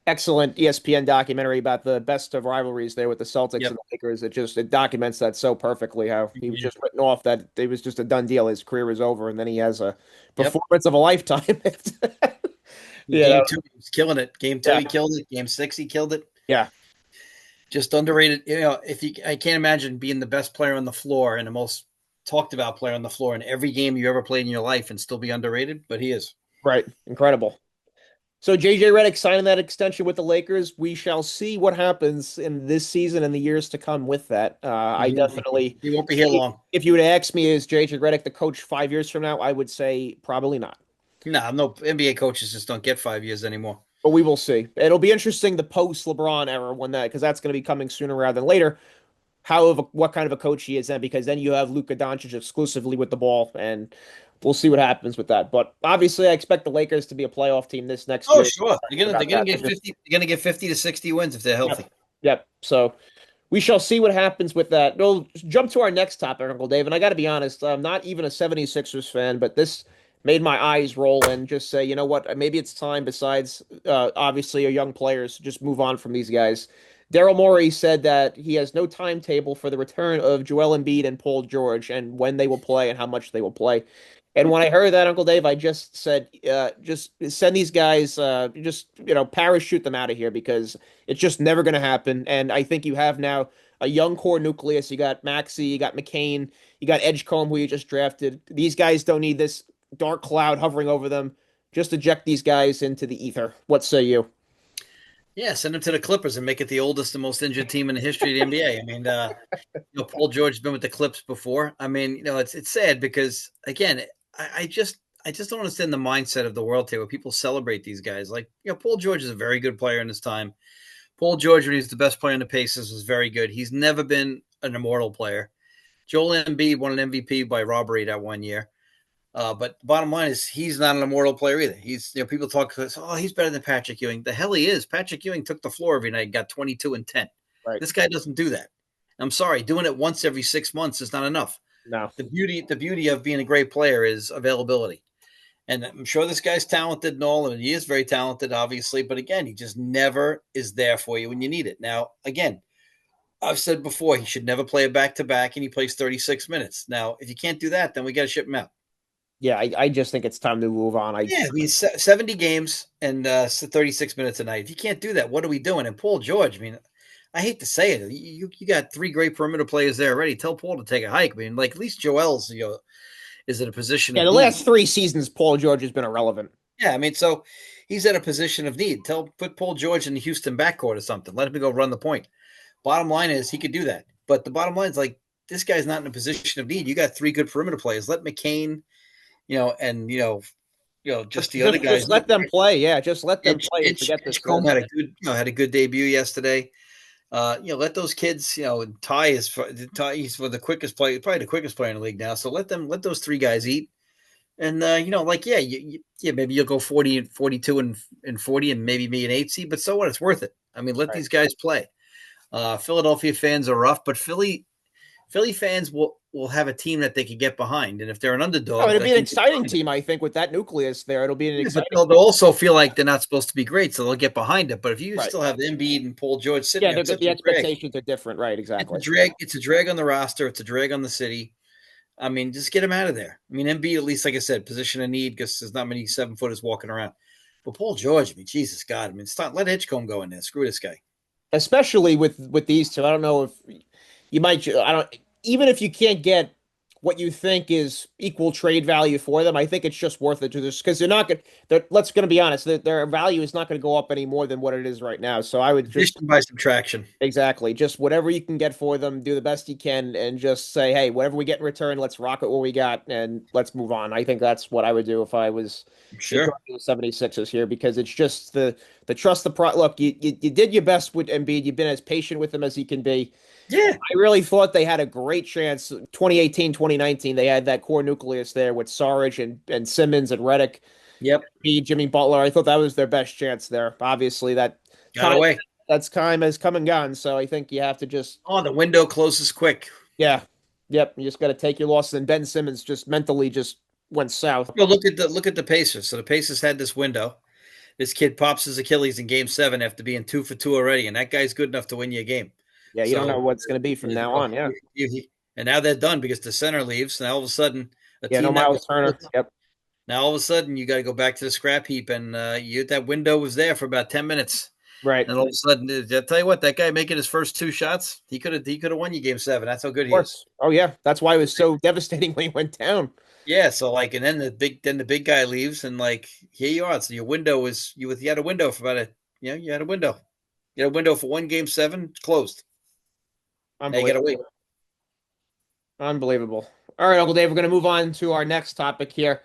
excellent ESPN documentary about the best of rivalries there with the Celtics and the Lakers, it documents that so perfectly, how he was just written off, that it was just a done deal. His career was over, and then he has a performance of a lifetime. Game 2, he was killing it. Game 2, he killed it. Game 6, he killed it. Yeah. Just underrated. I can't imagine being the best player on the floor and the most talked about player on the floor in every game you ever played in your life and still be underrated, but he is. Right. Incredible. So JJ Redick signing that extension with the Lakers. We shall see what happens in this season and the years to come with that. I definitely he won't be here long. If you would ask me, is JJ Redick the coach 5 years from now? I would say probably not. No NBA coaches just don't get 5 years anymore. But we will see. It'll be interesting the post LeBron era because that's going to be coming sooner rather than later. what kind of a coach he is then, because then you have Luka Doncic exclusively with the ball, and we'll see what happens with that. But obviously, I expect the Lakers to be a playoff team this next Oh, year. sure. They're About gonna that, get 50. They're gonna get 50 to 60 wins if they're healthy. yep, yep. So we shall see what happens with that. We'll jump to our next topic, Uncle Dave. And I got to be honest, I'm not even a 76ers fan, but this made my eyes roll and just say, you know what? Maybe it's time, besides obviously your young players, to just move on from these guys. Daryl Morey said that he has no timetable for the return of Joel Embiid and Paul George and when they will play and how much they will play. And when I heard that, Uncle Dave, I just said, just send these guys, just, parachute them out of here because it's just never going to happen. And I think you have now a young core nucleus. You got Maxey, you got McCain, you got Edgecombe, who you just drafted. These guys don't need this dark cloud hovering over them. Just eject these guys into the ether. What say you? Yeah, send them to the Clippers and make it the oldest and most injured team in the history of the NBA. I mean, Paul George has been with the Clips before. I mean, it's sad because again, I just don't understand the mindset of the world today where people celebrate these guys. Like, Paul George is a very good player in his time. Paul George, when he was the best player in the Pacers, was very good. He's never been an immortal player. Joel Embiid won an MVP by robbery that one year. But the bottom line is he's not an immortal player either. He's, people talk, oh, he's better than Patrick Ewing. The hell he is. Patrick Ewing took the floor every night and got 22 and 10. Right. This guy doesn't do that. I'm sorry, doing it once every 6 months is not enough. No. The beauty of being a great player is availability. And I'm sure this guy's talented and all, and he is very talented, obviously. But again, he just never is there for you when you need it. Now, again, I've said before, he should never play a back-to-back, and he plays 36 minutes. Now, if you can't do that, then we got to ship him out. Yeah, I just think it's time to move on. Yeah, I mean, 70 games and 36 minutes a night. If you can't do that, what are we doing? And Paul George, I mean, I hate to say it. You got three great perimeter players there already. Tell Paul to take a hike. I mean, like, at least Joel's, is in a position Yeah, of the need. last 3 seasons, Paul George has been irrelevant. Yeah, I mean, so he's at a position of need. Put Paul George in the Houston backcourt or something. Let him go run the point. Bottom line is he could do that. But the bottom line is, like, this guy's not in a position of need. You got three good perimeter players. Let McCain, and just the other guys. Just let them play. Yeah, just let them play and forget this. Edgecombe had a good debut yesterday. Let those kids. Ty he's for the quickest player, probably the quickest player in the league now. So let those three guys eat. And maybe you'll go 40 and 42 and 40 and maybe be an 8 seed, but so what? It's worth it. I mean, let these guys play. Philadelphia fans are rough, but Philly fans will have a team that they can get behind, and if they're an underdog, it'll be an exciting team. I think with that nucleus there, it'll be an exciting. They'll also feel like they're not supposed to be great, so they'll get behind it. But if you still have Embiid and Paul George sitting, the expectations are different, right? Exactly. It's a drag on the roster. It's a drag on the city. I mean, just get him out of there. I mean, Embiid, at least, like I said, position of need because there's not many 7-footers walking around. But Paul George, I mean, Jesus God, I mean, let Edgecombe go in there. Screw this guy. Especially with these two, I don't know if you might. I don't. Even if you can't get what you think is equal trade value for them, I think it's just worth it to this because they're not going. Let's going to be honest. Their value is not going to go up any more than what it is right now. So I would just addition by subtraction. Exactly. Just whatever you can get for them, do the best you can, and just say, hey, whatever we get in return, let's rock it what we got, and let's move on. I think that's what I would do if I was sure the 76ers here because it's just the trust the pro. Look, you did your best with Embiid. You've been as patient with him as you can be. Yeah. I really thought they had a great chance. 2018, 2019, they had that core nucleus there with Sarge and Simmons and Redick. Yep. Jimmy Butler. I thought that was their best chance there. Obviously, that got away. That's time has come and gone. So I think you have to just. Oh, the window closes quick. Yeah. Yep. You just got to take your losses. And Ben Simmons just mentally just went south. Well, look at the Pacers. So the Pacers had this window. This kid pops his Achilles in Game 7 after being 2 for 2 already, and that guy's good enough to win you a game. Yeah, you don't know what's going to be from now on. Yeah. And now they're done because the center leaves. Now all of a sudden, no Miles Turner. Yep. Now all of a sudden, you got to go back to the scrap heap, and that window was there for about 10 minutes. Right. And all of a sudden, I'll tell you what, that guy making his first 2 shots, he could have won you Game 7. That's how good he is. Oh yeah, that's why it was so devastating when he went down. Yeah, so and then the big guy leaves, and here you are. So your window is you had a window for about you had a window. You had a window for 1 Game 7, closed. Unbelievable. Unbelievable. All right, Uncle Dave, we're going to move on to our next topic here.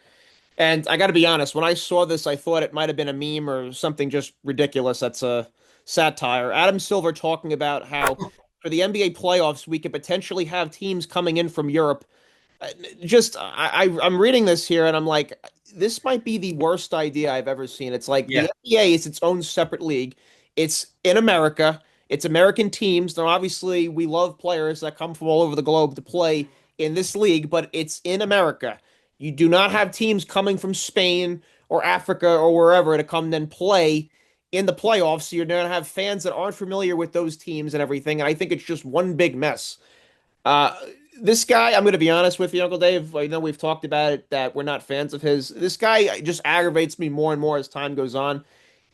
And I got to be honest, when I saw this, I thought it might have been a meme or something just ridiculous. That's a satire. Adam Silver talking about how for the NBA playoffs, we could potentially have teams coming in from Europe. I'm reading this here and I'm like, this might be the worst idea I've ever seen. It's like the Yeah. NBA is its own separate league. It's in America. It's American teams. Now, obviously, we love players that come from all over the globe to play in this league, but it's in America. You do not have teams coming from Spain or Africa or wherever to come then play in the playoffs. So you're going to have fans that aren't familiar with those teams and everything. And I think it's just one big mess. Uh, this guy, I'm going to be honest with you, Uncle Dave. I know we've talked about it that we're not fans of his. This guy just aggravates me more and more as time goes on.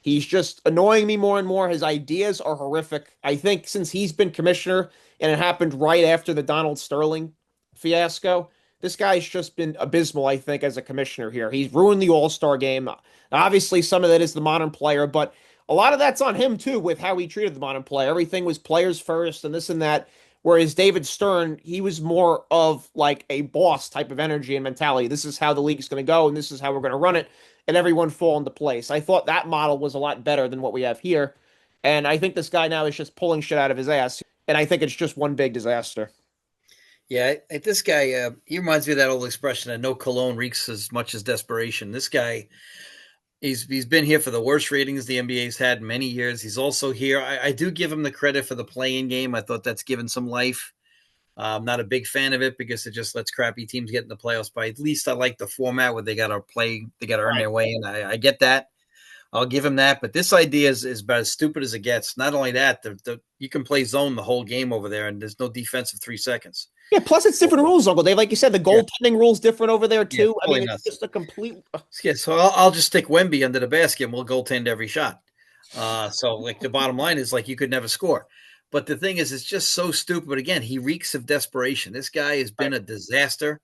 He's just annoying me more and more. His ideas are horrific. I think since he's been commissioner and it happened right after the Donald Sterling fiasco, this guy's just been abysmal, I think, as a commissioner here. He's ruined the All-Star game. Obviously, some of that is the modern player, but a lot of that's on him too with how he treated the modern player. Everything was players first and this and that. Whereas David Stern, he was more of like a boss type of energy and mentality. This is how the league's going to go, and this is how we're going to run it, and everyone fall into place. I thought that model was a lot better than what we have here. And I think this guy now is just pulling shit out of his ass. And I think it's just one big disaster. Yeah, this guy, he reminds me of that old expression that no cologne reeks as much as desperation. This guy, he's been here for the worst ratings the NBA's had in many years. He's also here. I do give him the credit for the play-in game. I thought that's given some life. I'm not a big fan of it because it just lets crappy teams get in the playoffs. But at least I like the format where they got to play, they got to earn their way in. I get that. I'll give him that. But this idea is about as stupid as it gets. Not only that, you can play zone the whole game over there, and there's no defensive 3 seconds. Yeah, plus it's different rules, Uncle Dave. Like you said, the goaltending rule's different over there too. Yeah, I mean, totally it's just a complete. Yeah, so I'll just stick Wemby under the basket and we'll goaltend every shot. So like the bottom line is like you could never score. But the thing is, it's just so stupid. But again, he reeks of desperation. This guy has been a disaster.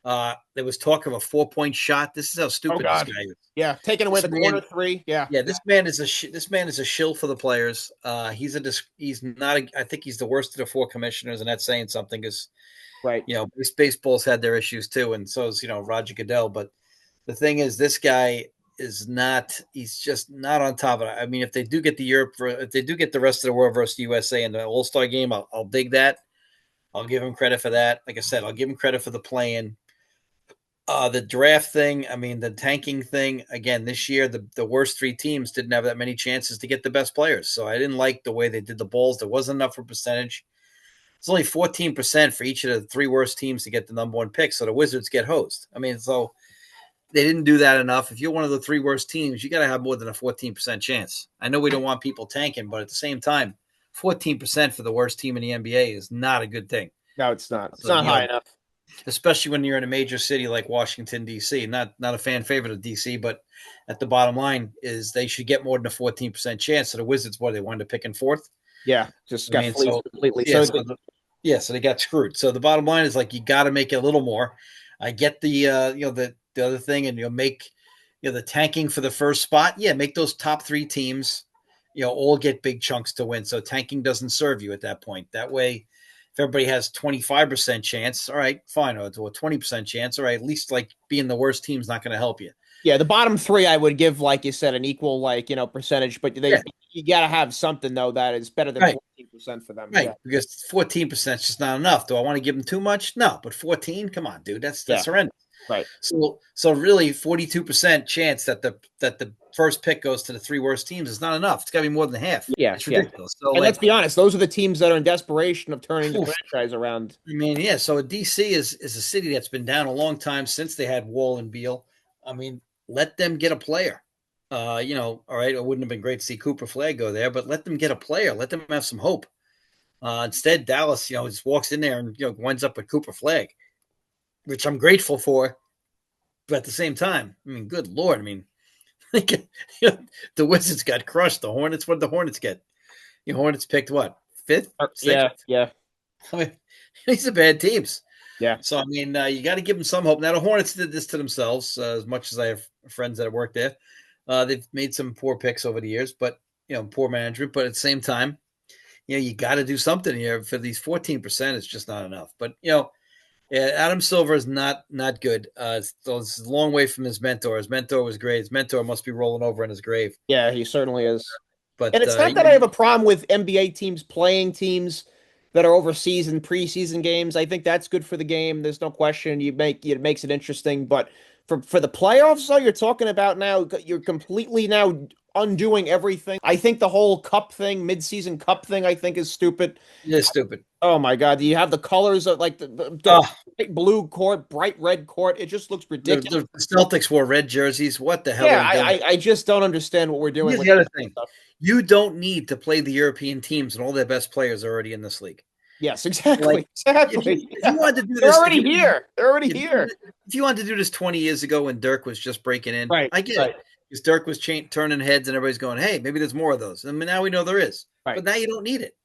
There was talk of a 4-point shot. This is how stupid this guy is. Yeah, taking away the corner three. Yeah, yeah. This man is a shill for the players. He's not. I think he's the worst of the 4 commissioners, and that's saying something. Because right. Baseball's had their issues too, and so is Roger Goodell. But the thing is, this guy is not. He's just not on top of it. I mean, if they do get if they do get the rest of the world versus USA in the All-Star game, I'll dig that. I'll give him credit for that. Like I said, I'll give him credit for the play-in. The draft thing, I mean, the tanking thing, again, this year, the worst 3 teams didn't have that many chances to get the best players. So I didn't like the way they did the balls. There wasn't enough for percentage. It's only 14% for each of the 3 worst teams to get the number 1 pick. So the Wizards get hosed. I mean, so they didn't do that enough. If you're one of the 3 worst teams, you got to have more than a 14% chance. I know we don't want people tanking, but at the same time, 14% for the worst team in the NBA is not a good thing. No, it's not. It's not high enough. Especially when you're in a major city like Washington, D.C. Not a fan favorite of D.C., but at the bottom line is they should get more than a 14% chance. So the Wizards, they wanted to pick in 4th? Yeah, just got fleeced completely. Yeah, so they got screwed. So the bottom line is like you got to make it a little more. I get the the other thing, and make the tanking for the first spot. Yeah, make those top 3 teams, all get big chunks to win. So tanking doesn't serve you at that point. That way, if everybody has 25% chance, all right, fine, or a 20% chance, all right, at least like being the worst team is not going to help you. Yeah, the bottom 3 I would give, like you said, an equal percentage, but you got to have something though that is better than 14% for them. Right, yeah. Because 14% is just not enough. Do I want to give them too much? No, but 14, come on, dude, that's horrendous. Right. So really, 42% chance that the first pick goes to the 3 worst teams is not enough. It's got to be more than half. Yeah, it's ridiculous. So, and let's be honest, those are the teams that are in desperation of turning the franchise around. I mean, yeah. So DC is a city that's been down a long time since they had Wall and Beal. I mean, let them get a player. All right, it wouldn't have been great to see Cooper Flag go there, but let them get a player. Let them have some hope. Instead, Dallas, just walks in there and winds up with Cooper Flag, which I'm grateful for. But at the same time, I mean, good Lord, I mean, the Wizards got crushed. The Hornets, what did the Hornets get? The Hornets picked what? 5th? 6th? Yeah. I mean, these are bad teams. Yeah. So, I mean, you got to give them some hope. Now, the Hornets did this to themselves, as much as I have friends that have worked there. They've made some poor picks over the years, but, poor management. But at the same time, you got to do something here. For these 14%, it's just not enough. But, Adam Silver is not good. It's a long way from his mentor. His mentor was great. His mentor must be rolling over in his grave. Yeah, he certainly is. But and it's not that I have a problem with NBA teams playing teams that are overseas in preseason games. I think that's good for the game. There's no question. It makes it interesting. But for the playoffs, though, you're talking about now, you're completely now undoing everything. I think the whole cup thing, midseason cup thing, I think is stupid. Yeah, stupid. Oh my God. Do you have the colors of like the Oh, bright blue court, bright red court? It just looks ridiculous. the Celtics wore red jerseys. What the hell Yeah, are they doing? I just don't understand what we're doing Here's with the other this thing. stuff. You don't need to play the European teams, and all their best players are already in this league. Yes, Like, exactly. Exactly. if you Yeah. wanted to do They're this, already here. They're already if you, here. if you wanted to do this 20 years ago when Dirk was just breaking in, Right. I get Right. it. Because Dirk was turning heads, and everybody's going, "Hey, maybe there's more of those." I mean, now we know there is, Right. but now you don't need it.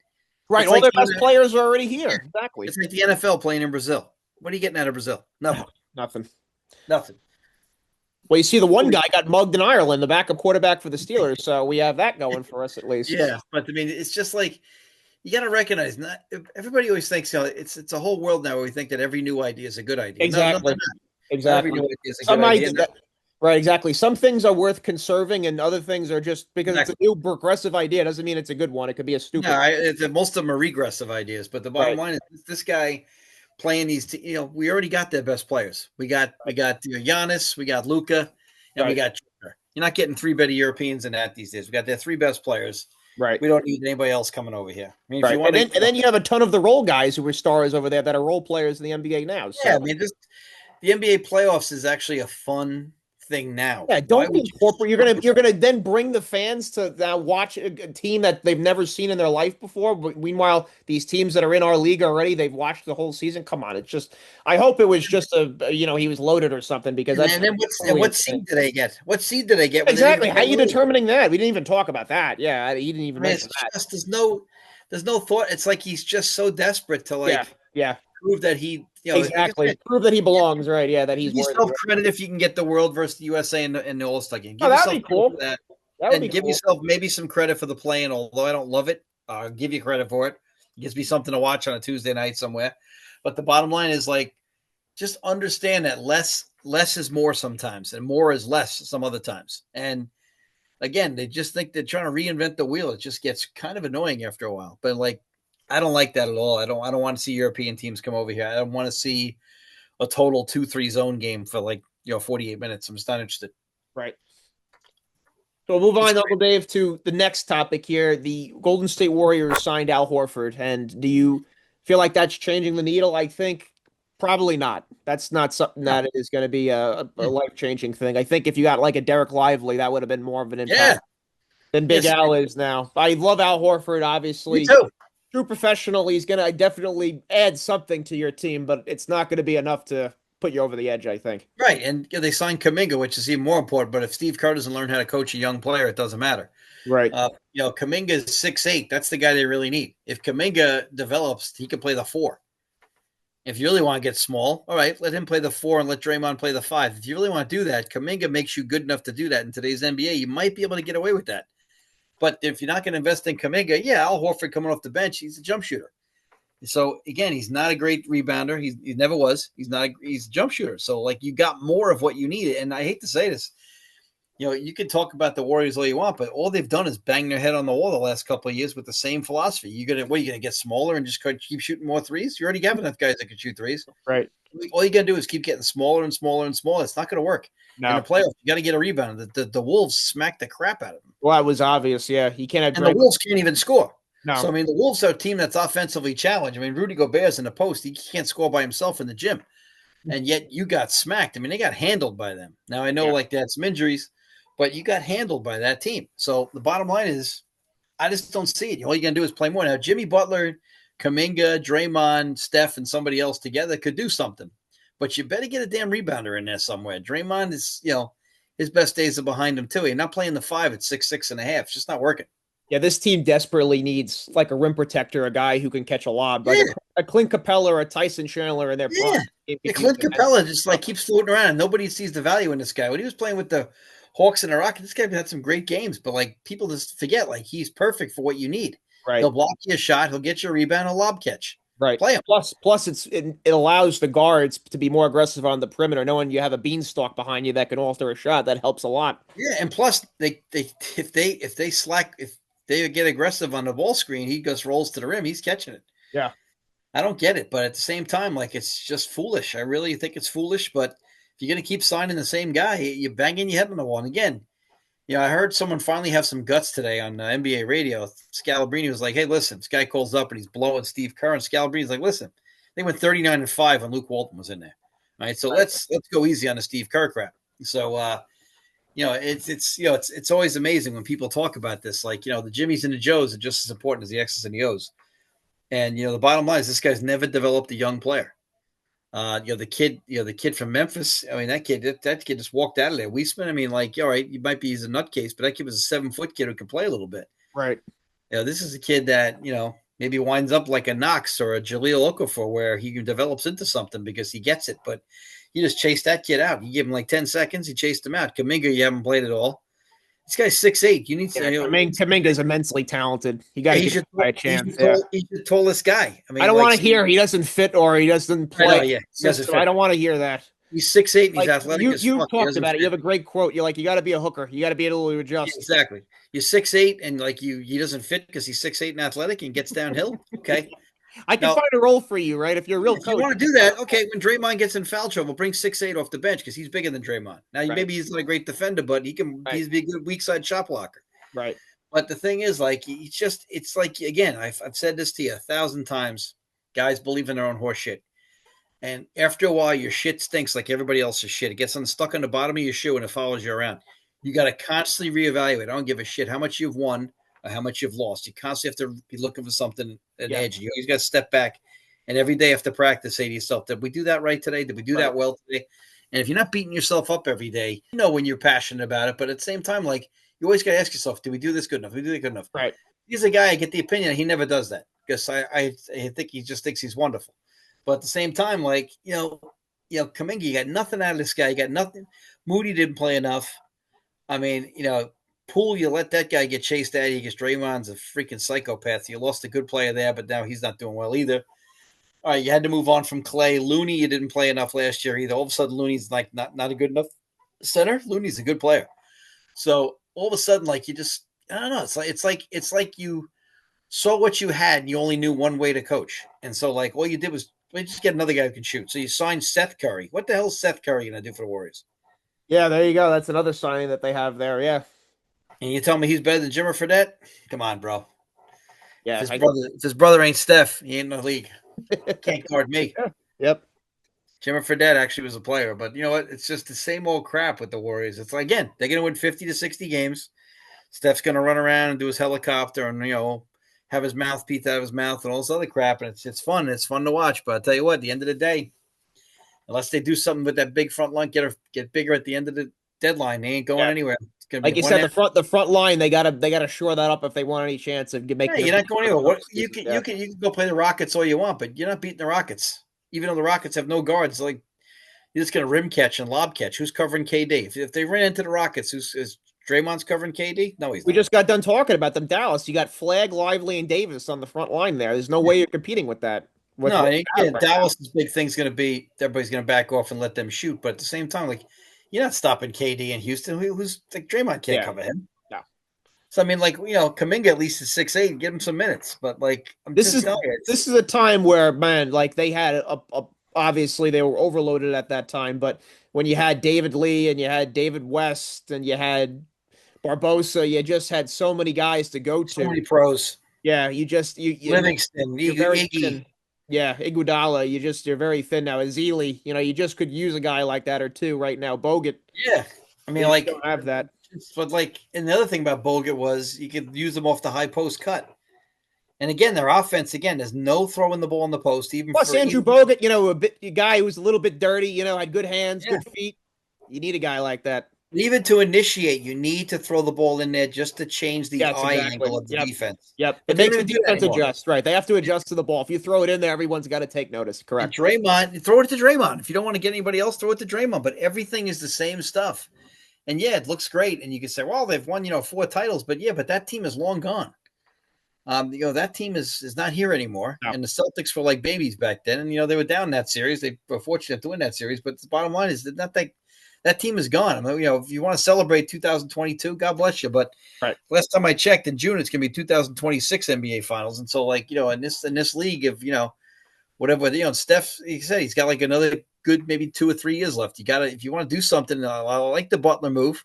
Right. It's All like their best players are already here. Exactly. it's like the NFL playing in Brazil. What are you getting out of Brazil? Nothing. Nothing. Nothing. Well, you see, the one guy got mugged in Ireland, the backup quarterback for the Steelers, so we have that going for us at least. Yeah, but I mean, it's just like you got to recognize. Not everybody always thinks it's a whole world now where we think that every new idea is a good idea. Exactly. Not every Exactly. new idea is a Some good idea. idea, right, exactly. Some things are worth conserving, and other things are just because it's a Exactly. new progressive idea doesn't mean it's a good one. It could be a stupid. No, most of them are regressive ideas, but the bottom Right. line is this guy playing these. We already got their best players. We got Giannis, we got Luca, and we Right. got Joker. You're not getting three better Europeans than that these days. We got their three best players. Right. We don't need anybody else coming over here. I mean, if Right. you want And then you have a ton of the role guys who were stars over there that are role players in the NBA now. So yeah, I mean, the NBA playoffs is actually a fun thing now. yeah, Why don't would be you? corporate. You're gonna then bring the fans to now watch a team that they've never seen in their life before. But meanwhile, these teams that are in our league already, they've watched the whole season. Come on, it's just. I hope it was just he was loaded or something because that's And then totally what insane. seed did they get? What seed did they get when they didn't Exactly. even How get you released? determining that? We didn't even talk about that. Yeah, he didn't I even mean, mention it's that. just there's no thought. It's like he's just so desperate to Yeah, like yeah, prove that he, like I exactly. said, Prove that he belongs, right? Yeah, that he's give worthy. yourself credit if you can get the world versus the USA in the All Star game. Oh, Give that'd yourself be credit for cool. that, That would be and give cool. yourself maybe some credit for the play. And although I don't love it, I'll give you credit for it. It gives me something to watch on a Tuesday night somewhere. But the bottom line is like, just understand that less is more sometimes, and more is less some other times. And again, they just think they're trying to reinvent the wheel. It just gets kind of annoying after a while. But like, I don't like that at all. I don't want to see European teams come over here. I don't want to see a total 2-3 zone game for 48 minutes. I'm just not interested. Right. So we'll move on, Uncle Dave, to the next topic here. The Golden State Warriors signed Al Horford, and do you feel like that's changing the needle? I think probably not. That's not something No. that is going to be a Hmm. life-changing thing. I think if you got like a Derek Lively, that would have been more of an Yeah. impact than Big Yes. Al is now. I love Al Horford, Me obviously. too. True professional. He's going to definitely add something to your team, but it's not going to be enough to put you over the edge, I think. Right. And they signed Kaminga, which is even more important. But if Steve Kerr doesn't learn how to coach a young player, it doesn't matter. Right. Kaminga is 6'8". That's the guy they really need. If Kaminga develops, he can play the 4. If you really want to get small, all right, let him play the 4 and let Draymond play the 5. If you really want to do that, Kaminga makes you good enough to do that in today's NBA. You might be able to get away with that. But if you're not going to invest in Kaminga, yeah, Al Horford coming off the bench, he's a jump shooter. So again, he's not a great rebounder. He never was. He's a jump shooter. So like you got more of what you need. And I hate to say this, you can talk about the Warriors all you want, but all they've done is bang their head on the wall the last couple of years with the same philosophy. Are you gonna get smaller and just keep shooting more threes? You already have enough guys that can shoot threes. Right. All you gotta do is keep getting smaller and smaller and smaller. It's not gonna work. No. In the playoffs, you got to get a rebound. The Wolves smacked the crap out of them. Well, that was obvious. Yeah, he can't have And the Wolves can't even score. No. So, I mean, the Wolves are a team that's offensively challenged. I mean, Rudy Gobert's in the post. He can't score by himself in the gym. And yet you got smacked. I mean, they got handled by them. Now, I know they had some injuries, but you got handled by that team. So the bottom line is I just don't see it. All you're going to do is play more. Now, Jimmy Butler, Kaminga, Draymond, Steph, and somebody else together could do something. But you better get a damn rebounder in there somewhere. Draymond is, his best days are behind him too. He's not playing the 5 at 6'6.5". It's just not working. Yeah, this team desperately needs like a rim protector, a guy who can catch a lob, like a Clint Capella or a Tyson Chandler in their prime. Clint Capella just keeps floating around. Nobody sees the value in this guy. When he was playing with the Hawks and the Rockets, this guy had some great games, but people just forget he's perfect for what you need. Right. He'll block you a shot. He'll get you a rebound, a lob catch. Right. Play him. Plus it allows the guards to be more aggressive on the perimeter, knowing you have a beanstalk behind you that can alter a shot. That helps a lot. Yeah, and plus if they get aggressive on the ball screen, he just rolls to the rim. He's catching it. Yeah. I don't get it, but at the same time, like it's just foolish. I really think it's foolish. But if you're going to keep signing the same guy, you're banging your head on the wall. And again, I heard someone finally have some guts today on NBA radio. Scalabrini was like, "Hey, listen, this guy calls up and he's blowing Steve Kerr." And Scalabrini's like, "Listen, they went 39-5 when Luke Walton was in there. All right, so Right. let's go easy on the Steve Kerr crap." So it's always amazing when people talk about this. Like, the Jimmies and the Joes are just as important as the X's and the O's. And the bottom line is this guy's never developed a young player. The kid from Memphis. I mean, that kid just walked out of there. Weisman. I mean, like, all right, you might be he's a nutcase, but that kid was a 7-foot kid who can play a little bit. Right. This is a kid that maybe winds up like a Knox or a Jaleel Okafor, where he develops into something because he gets it. But you just chase that kid out. You give him like 10 seconds, he chased him out. Kaminga, you haven't played at all. This guy's 6'8". You need to. Kaminga is immensely talented. You got to give him a chance. He's the tallest guy. I mean, I don't want to hear he doesn't fit or he doesn't play. I don't want to hear that. He's 6'8". And he's athletic. You talked about it. You have a great quote. You're like, you got to be a hooker. You got to be able to adjust. Exactly. You're 6'8", and like he doesn't fit because he's 6'8" and athletic and gets downhill. Okay. I can find a role for you, right? If you're a real coach. You want to do that, okay. When Draymond gets in foul trouble, bring 6'8" off the bench because he's bigger than Draymond. Now, maybe he's not a great defender, but he's a good weak side shot blocker. Right. But the thing is, like, it's like, again, I've said this to you 1,000 times. Guys believe in their own horse shit. And after a while, your shit stinks like everybody else's shit. It gets stuck on the bottom of your shoe and it follows you around. You got to constantly reevaluate. I don't give a shit how much you've won or how much you've lost. You constantly have to be looking for something, an edge. You always got to step back. And every day after practice, say to yourself, did we do that right today? Did we do that well today? And if you're not beating yourself up every day, you know when you're passionate about it. But at the same time, like, you always got to ask yourself, did we do this good enough? Did we do that good enough? Right. He's a guy, I get the opinion, he never does that because I think he just thinks he's wonderful. But at the same time, like, Kaminga, you got nothing out of this guy. You got nothing. Moody didn't play enough. I mean, Poole, you let that guy get chased out of you because Draymond's a freaking psychopath. You lost a good player there, but now he's not doing well either. All right, you had to move on from Clay. Looney, you didn't play enough last year either. All of a sudden, Looney's like not a good enough center. Looney's a good player. So all of a sudden, like, you just, I don't know. It's like you saw what you had and you only knew one way to coach. And so, like, all you did was just get another guy who can shoot. So you signed Seth Curry. What the hell is Seth Curry going to do for the Warriors? Yeah, there you go. That's another signing that they have there. Yeah. And you tell me he's better than Jimmer Fredette? Come on, bro. Yeah. If his brother ain't Steph, he ain't in the league. Can't guard me. Yep. Jimmer Fredette actually was a player, but you know what? It's just the same old crap with the Warriors. It's like, again, they're going to win 50 to 60 games. Steph's going to run around and do his helicopter and, have his mouthpiece out of his mouth and all this other crap. And it's fun. It's fun to watch. But I'll tell you what, at the end of the day, unless they do something with that big front line, get bigger at the end of the deadline, they ain't going anywhere. It's gonna like be you said, the front line, they gotta shore that up if they want any chance of making. Yeah, you're not going anywhere. You can go play the Rockets all you want, but you're not beating the Rockets. Even though the Rockets have no guards, like, you're just going to rim catch and lob catch. Who's covering KD? If they ran into the Rockets, is Draymond's covering KD? No, he's not. We just got done talking about them. Dallas, you got Flagg, Lively, and Davis on the front line there. There's no way you're competing with that. Dallas's big thing's going to be everybody's going to back off and let them shoot. But at the same time, like, you're not stopping KD in Houston. Who's like Draymond can't cover him. No. So I mean, like, Kaminga at least is 6'8", give him some minutes. But like, this is a time where, man, like, they had obviously they were overloaded at that time, but when you had David Lee and you had David West and you had Barbosa, you just had so many guys to go to. So many pros. Yeah, you Livingston, Iggy. Yeah, Iguodala, you're very thin now. Azili, you just could use a guy like that or two right now. Bogut. Yeah. I mean, like, don't have that. But like, and the other thing about Bogut was you could use them off the high post cut. And again, their offense, there's no throwing the ball in the post. Plus, Andrew Bogut, a guy who was a little bit dirty, had good hands, good feet. You need a guy like that. Even to initiate, you need to throw the ball in there just to change the angle of the defense. Yep. It makes the defense adjust, right? They have to adjust to the ball. If you throw it in there, everyone's got to take notice, correct? And Draymond, throw it to Draymond. If you don't want to get anybody else, throw it to Draymond. But everything is the same stuff. And yeah, it looks great. And you can say, well, they've won, 4 titles. But yeah, but that team is long gone. That team is not here anymore. No. And the Celtics were like babies back then. And, they were down in that series. They were fortunate to win that series. But the bottom line is that that team is gone. I mean, if you want to celebrate 2022, God bless you. But Right. last time I checked, in June it's going to be 2026 NBA Finals, and so in this league, if whatever Steph, he said he's got like another good maybe 2 or 3 years left. You got to, if you want to do something. I like the Butler move,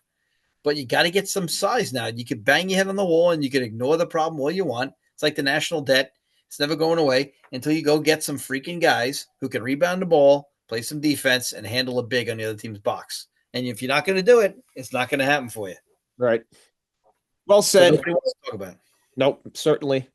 but you got to get some size now. You can bang your head on the wall and you can ignore the problem all you want. It's like the national debt. It's never going away until you go get some freaking guys who can rebound the ball, play some defense, and handle a big on the other team's box. And if you're not going to do it, it's not going to happen for you. Right. Well But said. nobody wants to talk about it. Nope, certainly.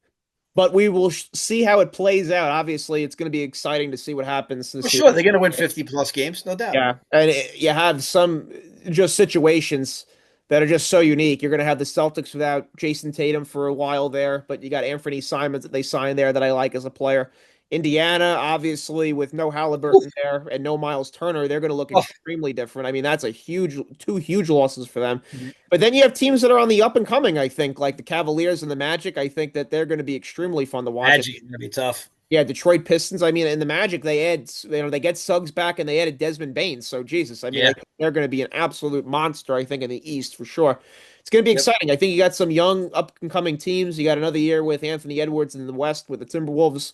But we will see how it plays out. Obviously, it's going to be exciting to see what happens this Well, year. sure, they're going to win 50-plus games, no doubt. Yeah, and you have some just situations that are just so unique. You're going to have the Celtics without Jason Tatum for a while there, but you got Anthony Simons that they signed there that I like as a player. Indiana, obviously, with no Halliburton there and no Miles Turner, they're going to look extremely different. I mean, that's two huge losses for them. Mm-hmm. But then you have teams that are on the up and coming, I think, like the Cavaliers and the Magic. I think that they're going to be extremely fun to watch. Magic is going to be tough. Yeah, Detroit Pistons. I mean, in the Magic, they get Suggs back and they added Desmond Baines. So Jesus, I mean, I think they're going to be an absolute monster. I think in the East for sure. It's going to be exciting. I think you got some young up and coming teams. You got another year with Anthony Edwards in the West with the Timberwolves.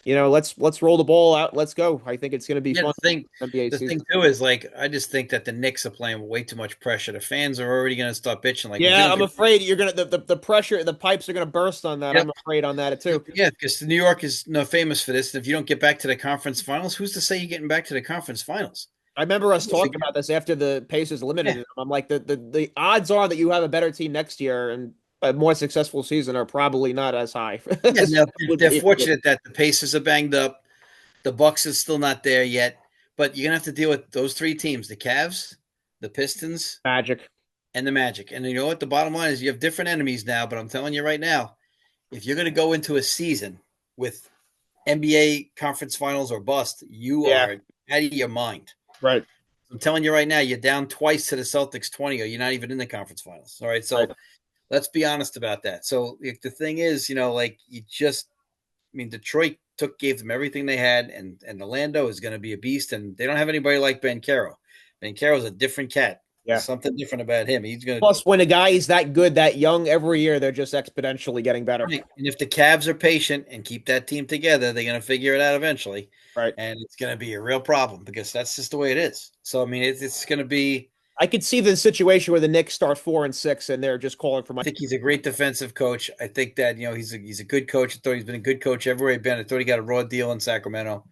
Let's roll the ball out. Let's go. I think it's going to be fun. The thing too is I just think that the Knicks are playing way too much pressure. The fans are already going to start bitching. I'm afraid you're going to the pressure, the pipes are going to burst on that. Yep. I'm afraid on that too. Yeah, because New York is famous for this. If you don't get back to the conference finals, who's to say you're getting back to the conference finals? I remember us talking about this after the Pacers eliminated them. I'm like, the odds are that you have a better team next year and a more successful season are probably not as high. They're fortunate that the Pacers are banged up. The Bucks is still not there yet. But you're going to have to deal with those three teams, the Cavs, the Pistons, Magic. And the Magic. And you know what? The bottom line is you have different enemies now, but I'm telling you right now, if you're going to go into a season with NBA conference finals or bust, you are out of your mind. Right. I'm telling you right now, you're down twice to the Celtics 20, or you're not even in the conference finals. All right. So let's be honest about that. So the thing is, Detroit gave them everything they had, and Orlando is going to be a beast, and they don't have anybody like Banchero. Banchero's a different cat. Yeah. There's something different about him. He's going to. Plus, when a guy is that good, that young, every year they're just exponentially getting better. Right. And if the Cavs are patient and keep that team together, they're going to figure it out eventually. Right. And it's going to be a real problem because that's just the way it is. So I mean, it's going to be. I could see the situation where the Knicks start 4-6 and they're just calling for. I think he's a great defensive coach. I think that he's a good coach. I thought he's been a good coach everywhere he's been. I thought he got a raw deal in Sacramento.